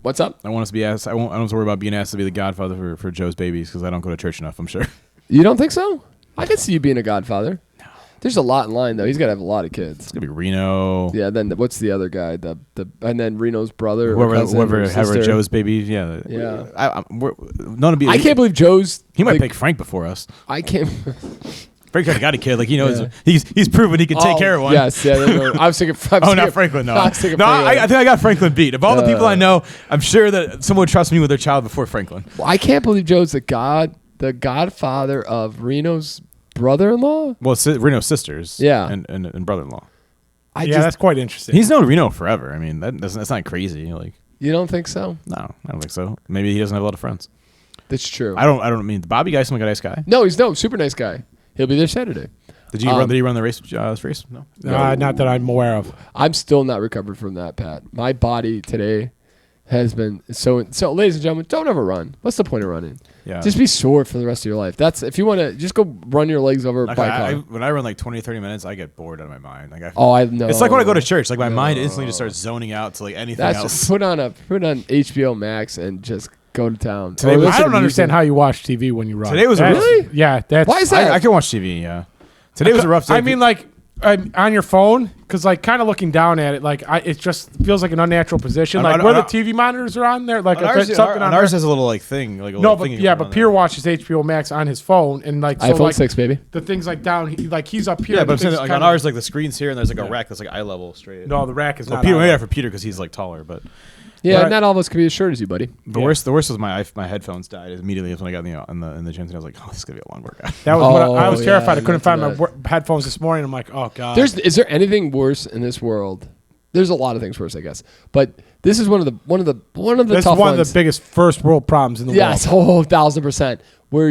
What's up? I want us to be asked. I don't have to worry about being asked to be the godfather for Joe's babies because I don't go to church enough, I'm sure. You don't think so? I could see you being a godfather. No. There's a lot in line though. He's got to have a lot of kids. It's gonna be Reno. Yeah. Then what's the other guy? And then Reno's brother. Whoever Joe's baby. Yeah. Yeah. I can't believe Joe's. He might pick Frank before us. I can't. Frank kind of got a kid. Like he knows. Yeah. He's proven he can take care of one. Yes. Yeah. I was thinking. Not Franklin. No. I think I got Franklin beat. Of all the people I know, I'm sure that someone would trust me with their child before Franklin. Well, I can't believe Joe's the godfather of Reno's brother-in-law? Well, Reno's sisters. Yeah. And brother-in-law. That's quite interesting. He's known Reno forever. I mean, that's not crazy. Like, you don't think so? No, I don't think so. Maybe he doesn't have a lot of friends. That's true. I don't mean the Bobby guy seems like a nice guy. No, he's super nice guy. He'll be there Saturday. Did he run the race? No. Not that I'm aware of. I'm still not recovered from that, Pat. My body today has been so. Ladies and gentlemen, don't ever run. What's the point of running? Yeah. Just be sore for the rest of your life. That's if you want to just go run your legs over a bike. When I run like 20 or 30 minutes, I get bored out of my mind. Like I know. It's like when I go to church. Like my mind instantly just starts zoning out to like anything else. Just put on HBO Max and just go to town. I don't understand how you watch TV when you run. Today was really? Yeah. Why is that? I can watch TV. Yeah. Today was a rough day. I mean, like on your phone, because like kind of looking down at it, like it just feels like an unnatural position. Like where the TV monitors are on there, like ours has a little like thing. Like a little thing but Pierre watches HBO Max on his phone and like iPhone 6, baby. The things like down, he's up here. Yeah, but I'm saying like on ours, like the screen's here and there's like a rack that's like eye level straight. No, the rack is not. Peter made that for Peter because he's like taller, but. Yeah, not all of us can be as short as you, buddy. The worst was my headphones died immediately when I got in the gym. And I was like, oh, this is gonna be a long workout. That was I was terrified. I couldn't find my headphones this morning. I'm like, oh god. Is there anything worse in this world? There's a lot of things worse, I guess. But this is one of the tough ones. This is one of the biggest first world problems in the world. Yes, 1,000%. Where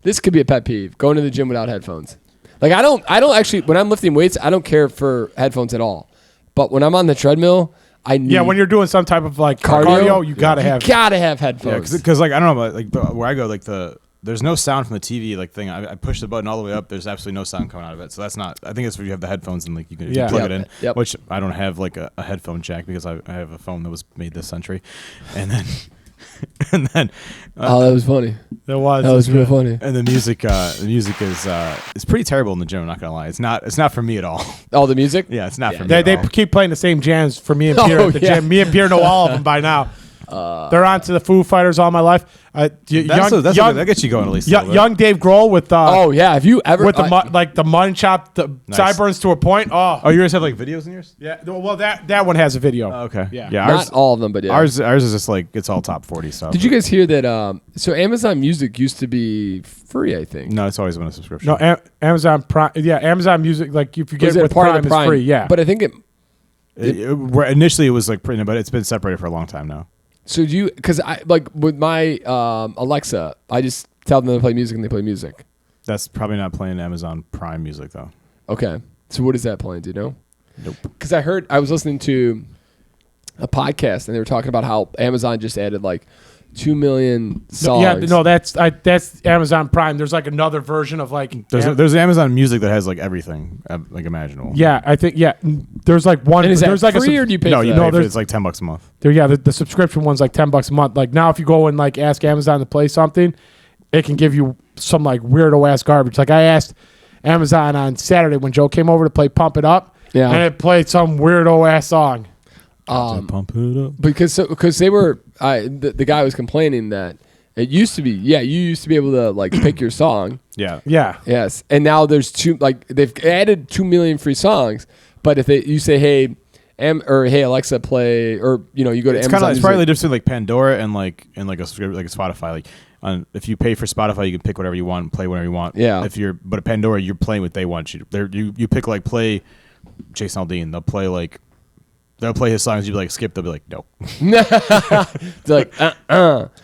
this could be a pet peeve. Going to the gym without headphones. Like I don't actually when I'm lifting weights, I don't care for headphones at all. But when I'm on the treadmill. When you're doing some type of like cardio, you gotta have headphones. Yeah, because like I don't know, like where I go, like there's no sound from the TV like thing. I push the button all the way up. There's absolutely no sound coming out of it. So that's not. I think it's where you have the headphones and like you can plug it in. Yep. Which I don't have like a headphone jack because I have a phone that was made this century, and then. That was funny. That was real funny. And the music is pretty terrible in the gym. I'm not gonna lie. It's not for me at all. Oh, the music? Yeah, it's not for me. They keep playing the same jams for me and Pierre at the gym. Me and Pierre know all of them by now. They're on to the Foo Fighters all my life. That gets you going at least. Young Dave Grohl with. Have you ever with the mutton chop, the sideburns to a point? Oh, you guys have like videos in yours? Yeah. Well, that one has a video. Okay. Yeah. Not all of them, but yeah. Ours is just like it's all top 40 stuff. Did you guys hear that? So Amazon Music used to be free, I think. No, it's always been a subscription. No, Amazon Prime. Yeah, Amazon Music. Like if you get it with Prime, it's free. Yeah, but I think Initially, it was like pretty, but it's been separated for a long time now. So do you? Because I like with my Alexa, I just tell them to play music and they play music. That's probably not playing Amazon Prime Music though. Okay. So what is that playing? Do you know? Nope. Because I was listening to a podcast and they were talking about how Amazon just added like 2 million songs. That's Amazon Prime. There's like another version of like there's Amazon Music that has like everything like imaginable. Yeah, I think there's like one. And is there's that like free or do you pay? No, for you that? pay for it. It's like $10 a month. The subscription one's like $10 a month. Like now, if you go and like ask Amazon to play something, it can give you some like weirdo ass garbage. Like I asked Amazon on Saturday when Joe came over to play "Pump It Up," and it played some weirdo ass song. Pump it up. Because they were the guy was complaining that it used to be you used to be able to like pick your song. Yeah. Yes, and now there's they've added 2 million free songs, but if you say hey Alexa play, or you go to Amazon. It's probably the difference between like Pandora and like a Spotify. Like if you pay for Spotify, you can pick whatever you want, and play whatever you want. Yeah. But at Pandora, you're playing what they want you. You pick like play Jason Aldean. They'll play his songs. You'd be like skip. They'll be like no. They're like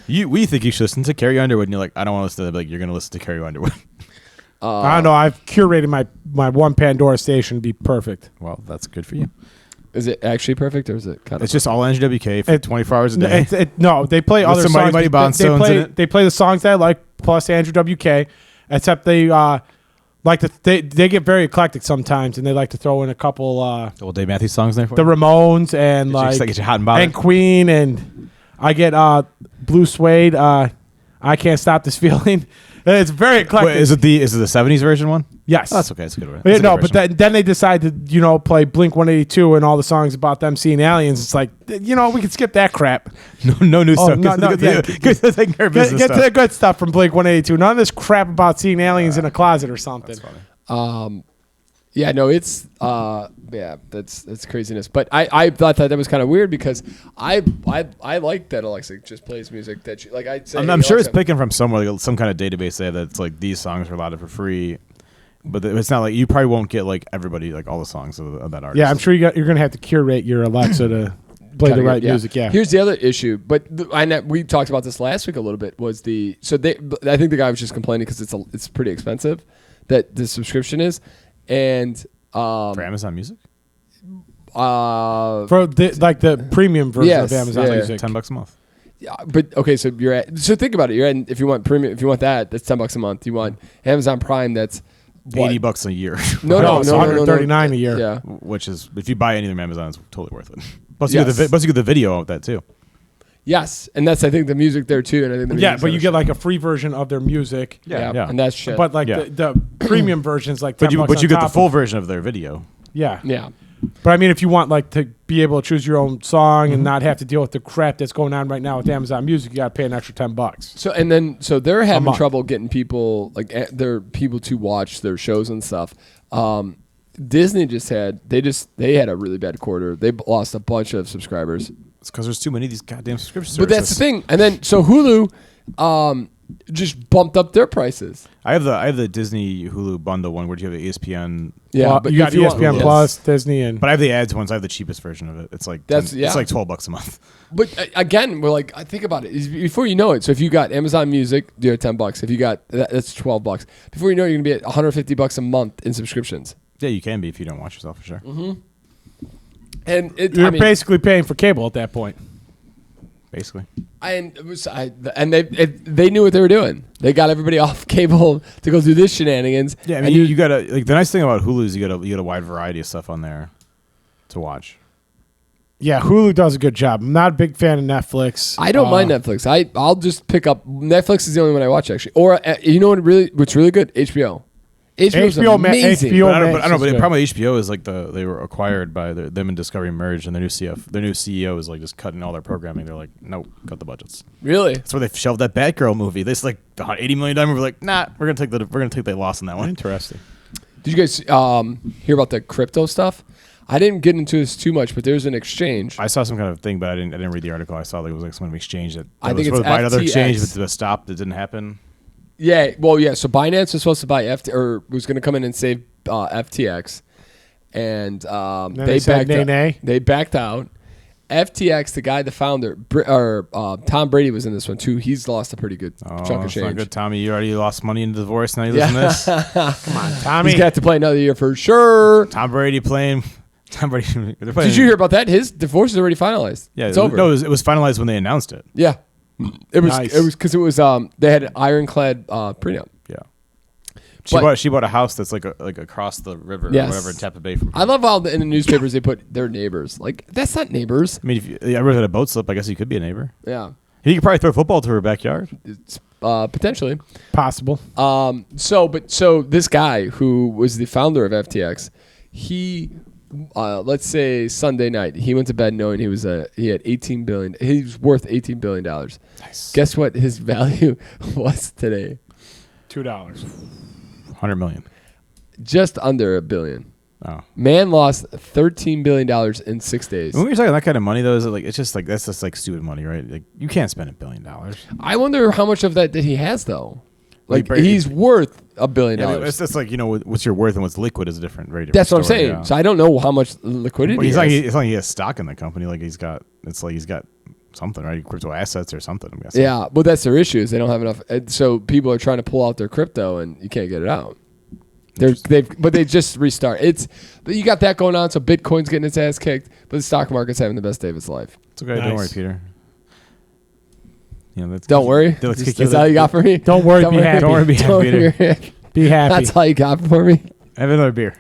We think you should listen to Carrie Underwood, and you're like I don't want to listen to that. Like you're gonna listen to Carrie Underwood. I don't know. I've curated my one Pandora station to be perfect. Well, that's good for you. Is it actually perfect, or is it kind of? It's just all NGWK for 24 hours a day. They play other songs. Mighty Bonstones in it. They play the songs that I like plus Andrew WK, except they they get very eclectic sometimes, and they like to throw in a couple old Dave Matthews songs there for the Ramones and get you hot and bothered. And Queen, and I get Blue Suede. I Can't Stop This Feeling. It's very eclectic. Wait, is it the 70s version one? Yes. Oh, that's okay. It's a good one. But then they decide to play Blink 182 and all the songs about them seeing aliens. It's like we can skip that crap. No new stuff. Get to the good stuff from Blink 182. None of this crap about seeing aliens in a closet or something. That's funny. Yeah, no, it's that's craziness. But I thought that was kind of weird because I like that Alexa just plays music that I'd say. I'm sure it's picking from somewhere, like some kind of database there that's like these songs are allowed for free. But it's not like you probably won't get like everybody like all the songs of that artist. Yeah, I'm sure you're gonna have to curate your Alexa to play the right music. Yeah. Here's the other issue, but we talked about this last week a little bit. I think the guy was just complaining because it's pretty expensive that the subscription is. And for Amazon Music, for the premium version of Amazon Music, $10 a month. Yeah, but okay, so think about it. You're at, if you want premium, if you want that's $10 a month. You want Amazon Prime, that's what? $80 a year. No, it's $139 a year. Yeah, which is if you buy anything from Amazon, it's totally worth it. Plus, you get the video of that too. Yes, and that's I think the music there too, and I think but you get like a free version of their music. Yeah. And that's shit. But the premium version's like $10 but you get the full version of their video. Yeah. But I mean, if you want like to be able to choose your own song and not have to deal with the crap that's going on right now with Amazon Music, you got to pay an extra $10. So they're having trouble getting people to watch their shows and stuff. Disney they had a really bad quarter. They lost a bunch of subscribers. It's because there's too many of these goddamn subscription services. But that's the thing. And then so Hulu just bumped up their prices. I have the Disney Hulu bundle one where you have the ESPN. Yeah, but you got ESPN Plus, Disney, and but I have the ads ones. I have the cheapest version of it. It's like it's like $12 a month. But again, we're like, I think about it. Before you know it, so if you got Amazon Music, you're at $10. If you got that's $12. Before you know it, you're gonna be at $150 a month in subscriptions. Yeah, you can be if you don't watch yourself for sure. Mm-hmm. And you're basically paying for cable at that point. Basically. And they knew what they were doing. They got everybody off cable to go do this shenanigans. Yeah, I mean, you got to the nice thing about Hulu is you got a wide variety of stuff on there to watch. Yeah, Hulu does a good job. I'm not a big fan of Netflix. I don't mind Netflix. I'll just pick up Netflix is the only one I watch actually. Or you know what's really good? HBO. HBO amazing. But the problem with HBO is like they were acquired by them and Discovery merged, and their new CEO is like just cutting all their programming. They're like, no, cut the budgets. Really? That's where they shelved that Batgirl movie. This like $80 million movie. We're like, nah, we're gonna take that loss on that one. Interesting. Did you guys hear about the crypto stuff? I didn't get into this too much, but there's an exchange. I saw some kind of thing, but I didn't read the article. I saw that it was like some kind of exchange that I think it's buy another exchange, but FTX. the stop that didn't happen. Yeah, well, yeah. So Binance was supposed to buy was going to come in and save FTX, and they backed out. FTX, the founder, Tom Brady was in this one too. He's lost a pretty good chunk of change. Not good, Tommy. You already lost money in the divorce. Now you listen to this. Come on, Tommy. He's got to play another year for sure. Tom Brady playing. Did you hear about that? His divorce is already finalized. Yeah, it's over. No, it was finalized when they announced it. Yeah, it was. Nice. It was because it was. They had an ironclad prenup. Yeah. She bought a house that's like across the river or whatever in Tampa Bay. I love how in the newspapers they put their neighbors. Like, that's not neighbors. I mean, if everyone had a boat slip, I guess he could be a neighbor. Yeah. He could probably throw a football to her backyard. It's potentially possible. So this guy who was the founder of FTX, he let's say Sunday night, he went to bed knowing he had $18 billion. He was worth $18 billion. Nice. Guess what his value was today? $2. 100 million. Just under $1 billion. Oh. Man lost $13 billion in 6 days. When we're talking that kind of money, though, that's just like stupid money, right? Like, you can't spend $1 billion. I wonder how much of that he has, though. Like, he's worth $1 billion. Yeah, it's just like, what's your worth and what's liquid is a very different. That's what I'm saying. Yeah. So I don't know how much liquidity. Well, it's like he has stock in the company. Like he's got something, right? Crypto assets or something, I'm guessing. Yeah, but that's their issue is they don't have enough. So people are trying to pull out their crypto and you can't get it out. But they just restart. You got that going on. So Bitcoin's getting its ass kicked, but the stock market's having the best day of its life. It's okay. Nice. Don't worry, Peter. Don't worry. That's all you got for me. Don't worry. Be happy. Don't worry. Be happy, Peter. Be happy. That's all you got for me. Have another beer.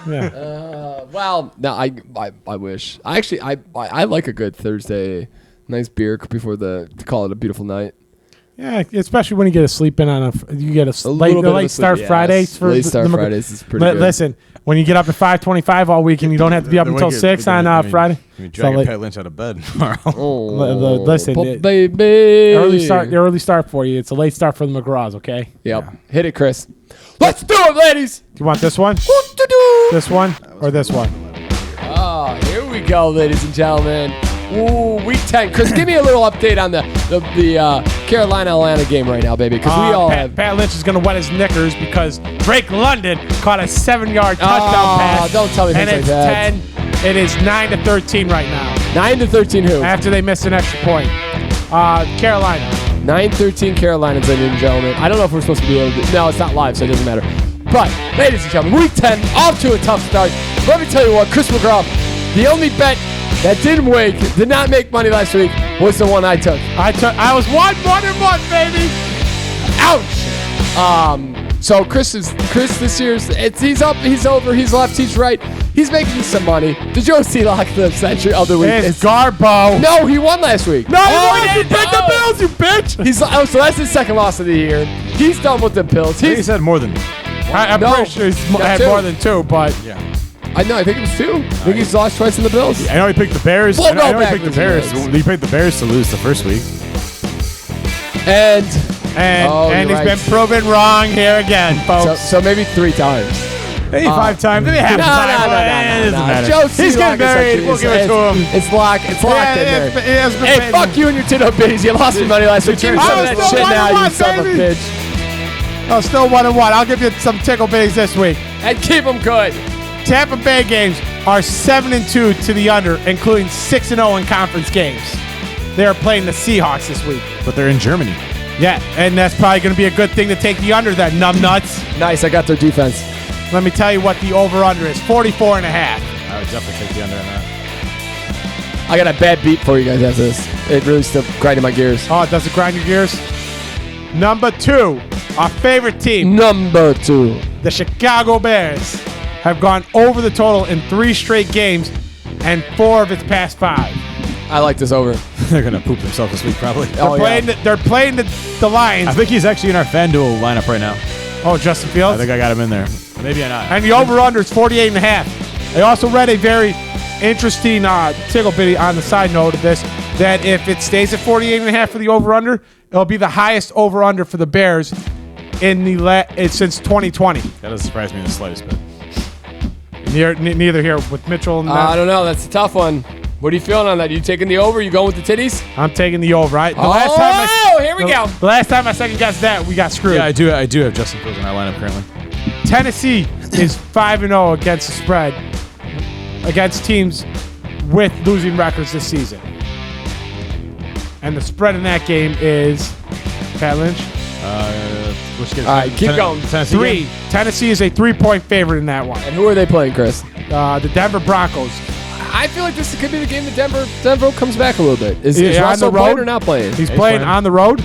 Yeah. Well, no, I wish. I like a good Thursday, nice beer before to call it a beautiful night. Yeah, especially when you get a sleep in on late start Fridays for late start Fridays is pretty good. Listen, when you get up at 5:25 all week and you don't have to be up until 6 on Friday. You drag Pat Lynch out of bed tomorrow. Listen, baby. Early start for you. It's a late start for the McGraws, okay? Yep. Yeah. Hit it, Chris. Let's do it, ladies. Do you want this one? This one or this one? Oh, here we go, ladies and gentlemen. Ooh, week 10. Chris, give me a little update on the Carolina-Atlanta game right now, baby, because we all have... Pat Lynch is going to wet his knickers because Drake London caught a 7-yard touchdown pass. Don't tell me things like that. It is 9-13 right now. 9-13 who? After they missed an extra point. Carolina. 9-13 Carolina, ladies and gentlemen. I don't know if we're supposed to be able to... No, it's not live, so it doesn't matter. But, ladies and gentlemen, week 10, off to a tough start. Let me tell you what, Chris McGraw, the only bet that did not make money last week was the one I took. I was 1-1, baby. Ouch. So Chris this year, he's up, he's over, he's left, he's right. He's making some money. The Joe C. Lock of the century of the week. It's Garbo. No, he won last week. No, he beat the Bills, you bitch. So that's his second loss of the year. He's done with the Bills. He's had more than... I'm pretty sure he's had more than 2, but... Yeah. I think it was 2. I think he's lost twice in the Bills. I know he picked the Bears. He picked the Bears to lose the first week. And he's been proven wrong here again, folks. So maybe 3 times. Maybe 5 times. Maybe half time. No. Joe C. He's getting married. We'll give it to him. It's locked in there. Hey, fuck you and your Tig Ol Bitties. You lost some money last week. Give me some of that shit now, you son of a bitch. Oh, still 1-1. I'll give you some Tig Ol Bitties this week. And keep them good. Tampa Bay games are 7-2 to the under, including 6-0 in conference games. They are playing the Seahawks this week. But they're in Germany. Yeah, and that's probably going to be a good thing to take the under, that numbnuts. Nice, I got their defense. Let me tell you what the over-under is, 44.5. I would definitely take the under on that. I got a bad beat for you guys after this. It really still grinding my gears. Oh, does it grind your gears? Number 2, our favorite team. Number 2. The Chicago Bears have gone over the total in 3 straight games and 4 of its past 5. I like this over. They're going to poop themselves this week, probably. They're playing the Lions. I think he's actually in our FanDuel lineup right now. Oh, Justin Fields? I think I got him in there. Maybe I'm not. And the over-under is 48.5. I also read a very interesting Tig Ol Bitty on the side note of this, that if it stays at 48.5 for the over-under, it'll be the highest over-under for the Bears in since 2020. That doesn't surprise me in the slightest bit. Neither here with Mitchell. And I don't know. That's a tough one. What are you feeling on that? You taking the over? You going with the titties? I'm taking the over. Right? Here we go. The last time I second guessed that, we got screwed. Yeah, I do have Justin Fields in our lineup currently. Tennessee is 5-0 against the spread. against teams with losing records this season. And the spread in that game is Pat Lynch. All right, keep going. Tennessee 3. game? Tennessee is a 3-point favorite in that one. And who are they playing, Chris? The Denver Broncos. I feel like this could be the game that Denver comes back a little bit. Is on Russell the road playing or not playing? He's playing on the road.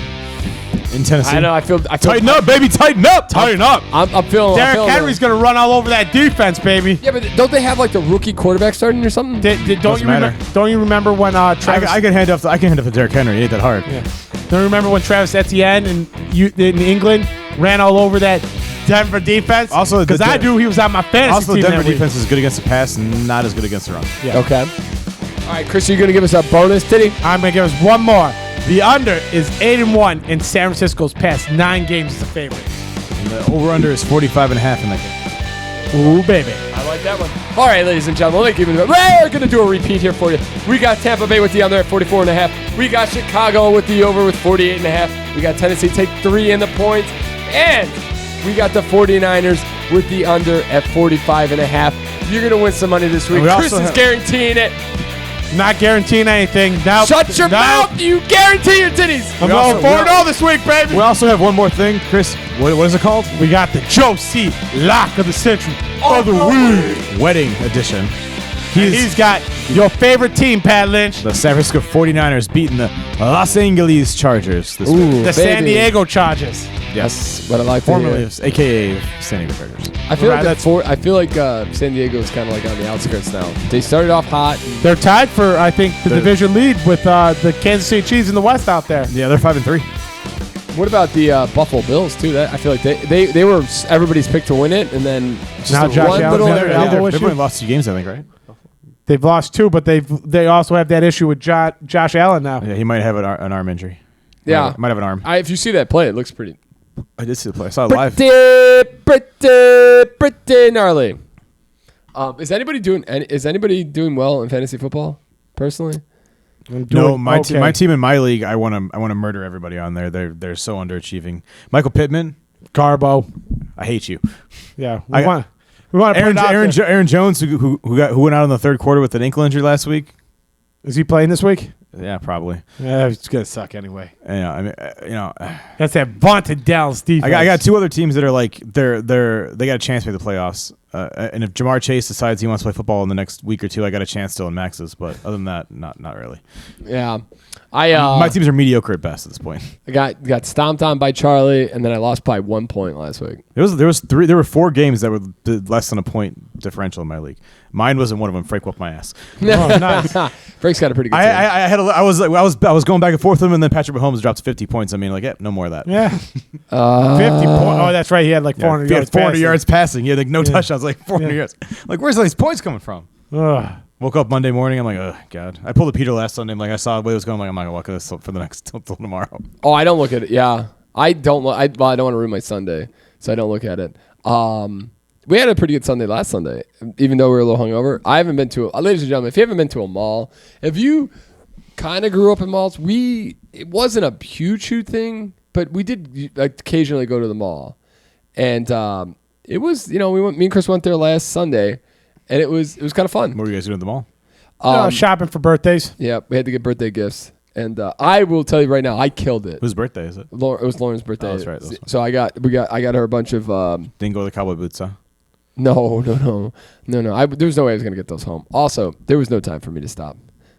In Tennessee. I know. I feel Tighten up, baby. Tighten up. Tighten up. I'm feeling. Derrick Henry's going to run all over that defense, baby. Yeah, but don't they have like the rookie quarterback starting or something? Don't you remember when Travis? I can hand off to Derrick Henry. It ain't that hard. Yeah. Don't you remember when Travis Etienne in England ran all over that Denver defense? Also, because I knew he was on my fantasy also, team. Also, the Denver defense is good against the pass, not as good against the run. Yeah. Okay. All right, Chris, are you going to give us a bonus, Titty? I'm going to give us one more. The under is 8-1, and San Francisco's past 9 games as a favorite. And the over-under is 45.5 in that game. Ooh, baby. I like that one. All right, ladies and gentlemen, we're going to do a repeat here for you. We got Tampa Bay with the under at 44.5. We got Chicago with the over with 48.5. We got Tennessee take 3 in the points. And we got the 49ers with the under at 45.5. You're going to win some money this week. Chris is guaranteeing it. Not guaranteeing anything. Now, shut your mouth. You guarantee your titties. I'm going 4-0 this week, baby. We also have one more thing, Chris. What is it called? We got the Joe C. Lock of the Century of the Week. Wedding edition. He's got your favorite team, Pat Lynch. The San Francisco 49ers beating the Los Angeles Chargers this week. The San Diego Chargers. Yes. What I like formerly, a.k.a. San Diego Chargers. I feel like San Diego is kind of like on the outskirts now. They started off hot. They're tied for, I think, the division lead with the Kansas City Chiefs in the West out there. Yeah, they're 5-3. What about the Buffalo Bills too? That I feel like they were everybody's pick to win it, and then just now Josh Allen. They've only lost 2 games, I think, right? They've lost 2, but they also have that issue with Josh Allen now. Yeah, he might have an arm injury. Yeah, might have an arm. If you see that play, it looks pretty. I did see the play. I saw it live. Pretty gnarly. Is anybody doing well in fantasy football? Personally, no. My team in my league, I want to murder everybody on there. They're so underachieving. Michael Pittman, Garbo, I hate you. Yeah, we want to Aaron Jones, who went out in the third quarter with an ankle injury last week. Is he playing this week? Yeah, probably. Yeah, it's gonna suck anyway. Yeah, I mean, that's that vaunted Dallas defense. I got 2 other teams that are like they got a chance to make the playoffs. And if Jamar Chase decides he wants to play football in the next week or 2, I got a chance still in Max's. But other than that, not really. Yeah, my teams are mediocre at best at this point. I got stomped on by Charlie, and then I lost by 1 point last week. There were 4 games that were less than a point differential in my league. Mine wasn't one of them. Frank whooped my ass. Oh, nice. Frank's got a pretty good team. I was going back and forth with him, and then Patrick Mahomes dropped 50 points. I mean, like, no more of that. Yeah. 50 points. Oh, that's right. He had like 400 yards. 400 yards passing. He had like no touchdowns, like 400 yards. Like, where's all these points coming from? Woke up Monday morning. I'm like, oh god. I pulled a Peter last Sunday. I'm like, I saw the way it was going. I'm not gonna walk this for the next till tomorrow. Oh, I don't look at it. Yeah, I don't look. I don't want to ruin my Sunday, so I don't look at it. We had a pretty good Sunday last Sunday, even though we were a little hungover. I haven't been to ladies and gentlemen, if you haven't been to a mall, if you kind of grew up in malls, it wasn't a huge thing, but we did occasionally go to the mall, and it was me and Chris went there last Sunday, and it was kind of fun. What were you guys doing at the mall? Shopping for birthdays. Yeah, we had to get birthday gifts. And I will tell you right now, I killed it. Whose birthday is it? It was Lauren's birthday. Oh, that's right. So I got her a bunch of. Didn't go to the cowboy boots, huh? No. There was no way I was gonna get those home. Also, there was no time for me to stop.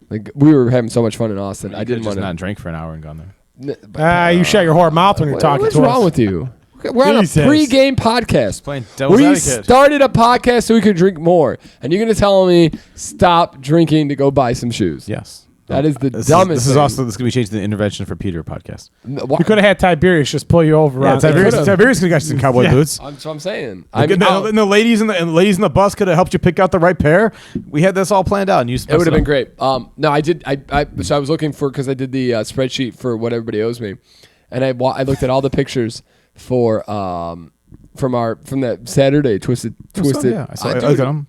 Like, we were having so much fun in Austin. I didn't want to not drink for an hour and gone there. You shut your whore mouth when you're talking to us. What's wrong with you? We're on a pregame podcast. Playing devil's advocate. We started a podcast so we could drink more, and you're gonna tell me stop drinking to go buy some shoes? Yes. That is the dumbest This is thing. also going to be changed to the Intervention for Peter podcast. You could have had Tiberius just pull you over. Yeah, Tiberius could have got you some cowboy boots. That's what I'm saying. And the ladies in the bus could have helped you pick out the right pair. We had this all planned out, and it would have been great. No, I did. So I was looking because I did the spreadsheet for what everybody owes me, and I looked at all the pictures from that Saturday twisted. Yeah, I saw them.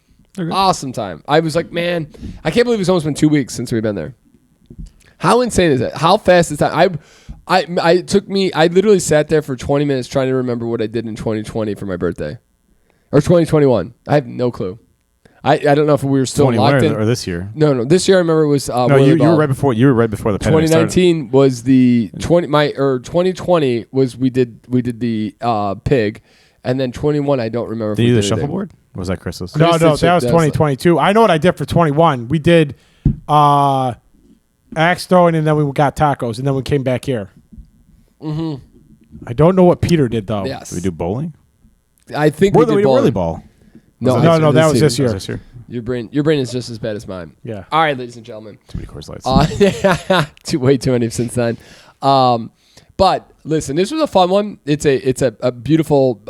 Awesome time. I was like, man, I can't believe it's almost been 2 weeks since we've been there. How insane is that? How fast is time? I literally sat there for 20 minutes trying to remember what I did in 2020 for my birthday. Or 2021. I have no clue. I don't know if we were still 21 locked in or this year. No. This year I remember it was. No, you were right before. You were right before the pandemic 2019 started. was the 2020 was we did the pig, and then 21 I don't remember. Did you do the shuffleboard? Or was that Chris's? No, that was 2022. I know what I did for 21. We did axe throwing, and then we got tacos, and then we came back here. Mm-hmm. I don't know what Peter did though. Yes. Did we do bowling? I think we did really ball. No, that was this year. Your brain is just as bad as mine. Yeah. All right, ladies and gentlemen. Too many Coors Lights. Way too many since then. But listen, this was a fun one. It's a beautiful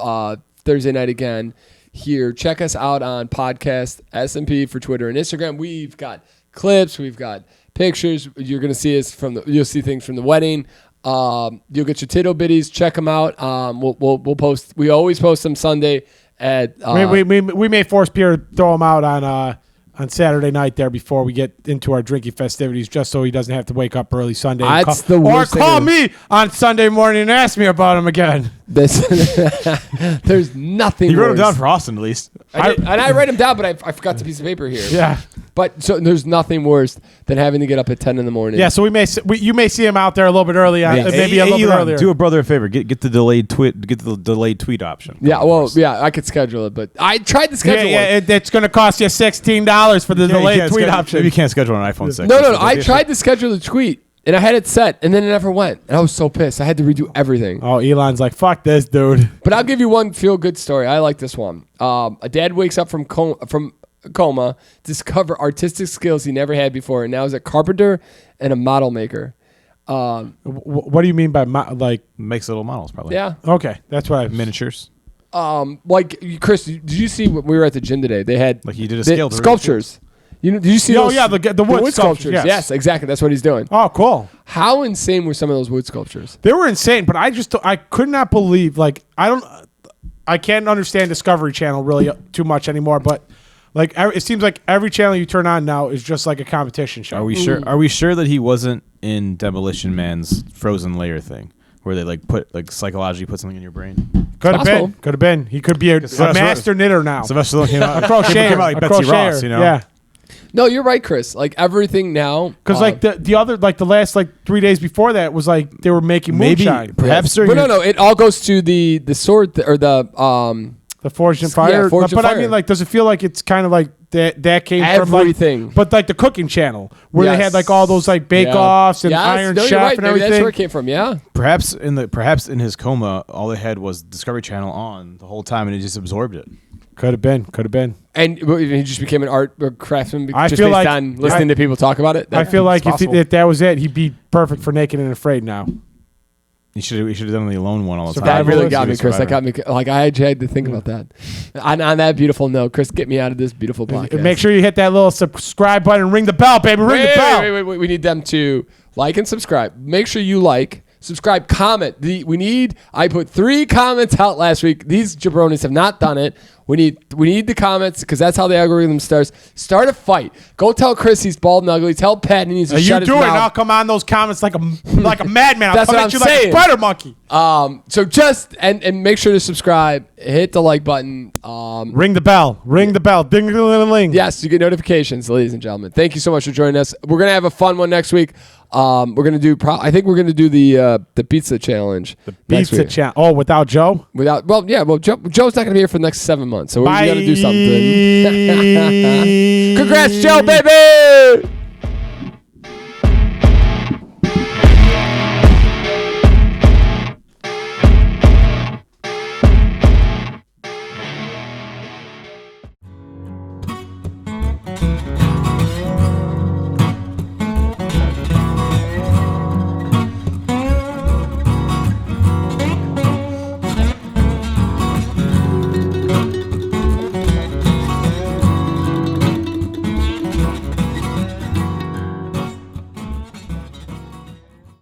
Thursday night again here. Check us out on podcast SMP for Twitter and Instagram. We've got clips. We've got pictures. You're gonna see us you'll see things from the wedding. You'll get your Tig Ol Bitties. Check them out. We'll post. We always post them Sunday. We may force Pierre to throw him out on Saturday night there before we get into our drinking festivities, just so he doesn't have to wake up early Sunday. That's the worst or call me on Sunday morning and ask me about him again. There's nothing. You wrote him down for Austin at least. I write him down, but I forgot the piece of paper here. Yeah. But so there's nothing worse than having to get up at 10 in the morning. Yeah, so you may see him out there a little bit early, maybe a little bit earlier. Do a brother a favor. Get the delayed tweet option. Yeah, I could schedule it, but I tried to schedule one. Yeah, it's going to cost you $16 for the delayed tweet option. Maybe you can't schedule an iPhone 6. No. I tried to schedule the tweet, and I had it set, and then it never went. And I was so pissed. I had to redo everything. Oh, Elon's like, fuck this, dude. But I'll give you one feel-good story. I like this one. A dad wakes up from coma, discover artistic skills he never had before, and now is a carpenter and a model maker. What do you mean by makes little models? Probably. Yeah. Okay, that's what I miniatures. Like Chris, did you see when we were at the gym today? They had like he did a scale sculptures. Did you see? Oh yeah, the wood sculptures. Yes, exactly. That's what he's doing. Oh, cool. How insane were some of those wood sculptures? They were insane, but I could not believe I can't understand Discovery Channel really too much anymore, but. Like it seems like every channel you turn on now is just like a competition show. Are we sure? Are we sure that he wasn't in Demolition Man's frozen layer thing, where they psychologically put something in your brain? Could have been. He could be a master knitter now. Sylvester Stallone came out. A crocheter. Came out like Betsy Ross, you know. Yeah. No, you're right, Chris. Like everything now, because the other the last 3 days before that was like they were making moonshine. Perhaps. But no. It all goes to the sword or the Forged in Fire. Yeah, Forged in Fire. I mean, does it feel like it's kind of like that came everything. from but the cooking channel where they had all those bake-offs and Iron Chef and everything. That's where it came from. Yeah. Perhaps in his coma, all they had was Discovery Channel on the whole time, and it just absorbed it. Could have been. And he just became an art craftsman just feel based on listening to people talk about it. I feel like if that was it, he'd be perfect for Naked and Afraid now. You should have done the Alone one all the time. That really got me, Chris. That got me. Like I had to think about that. On that beautiful note, Chris, get me out of this beautiful podcast. Make sure you hit that little subscribe button and ring the bell, baby. Ring the bell. Wait. We need them to like and subscribe. Make sure you subscribe, comment. I put 3 comments out last week. These jabronis have not done it. We need the comments because that's how the algorithm starts. Start a fight. Go tell Chris he's bald and ugly. Tell Pat he needs to shut his mouth. I'll come on those comments like a madman. That's what I'm saying. Like a spider monkey. So just and make sure to subscribe. Hit the like button. Ring the bell. Ring the bell. Ding ding ding ding. Yes, you get notifications, ladies and gentlemen. Thank you so much for joining us. We're gonna have a fun one next week. We're gonna do. I think we're gonna do the pizza challenge. The pizza challenge. Oh, without Joe? Joe's not gonna be here for the next 7 months, so we gotta do something. Congrats, Joe, baby!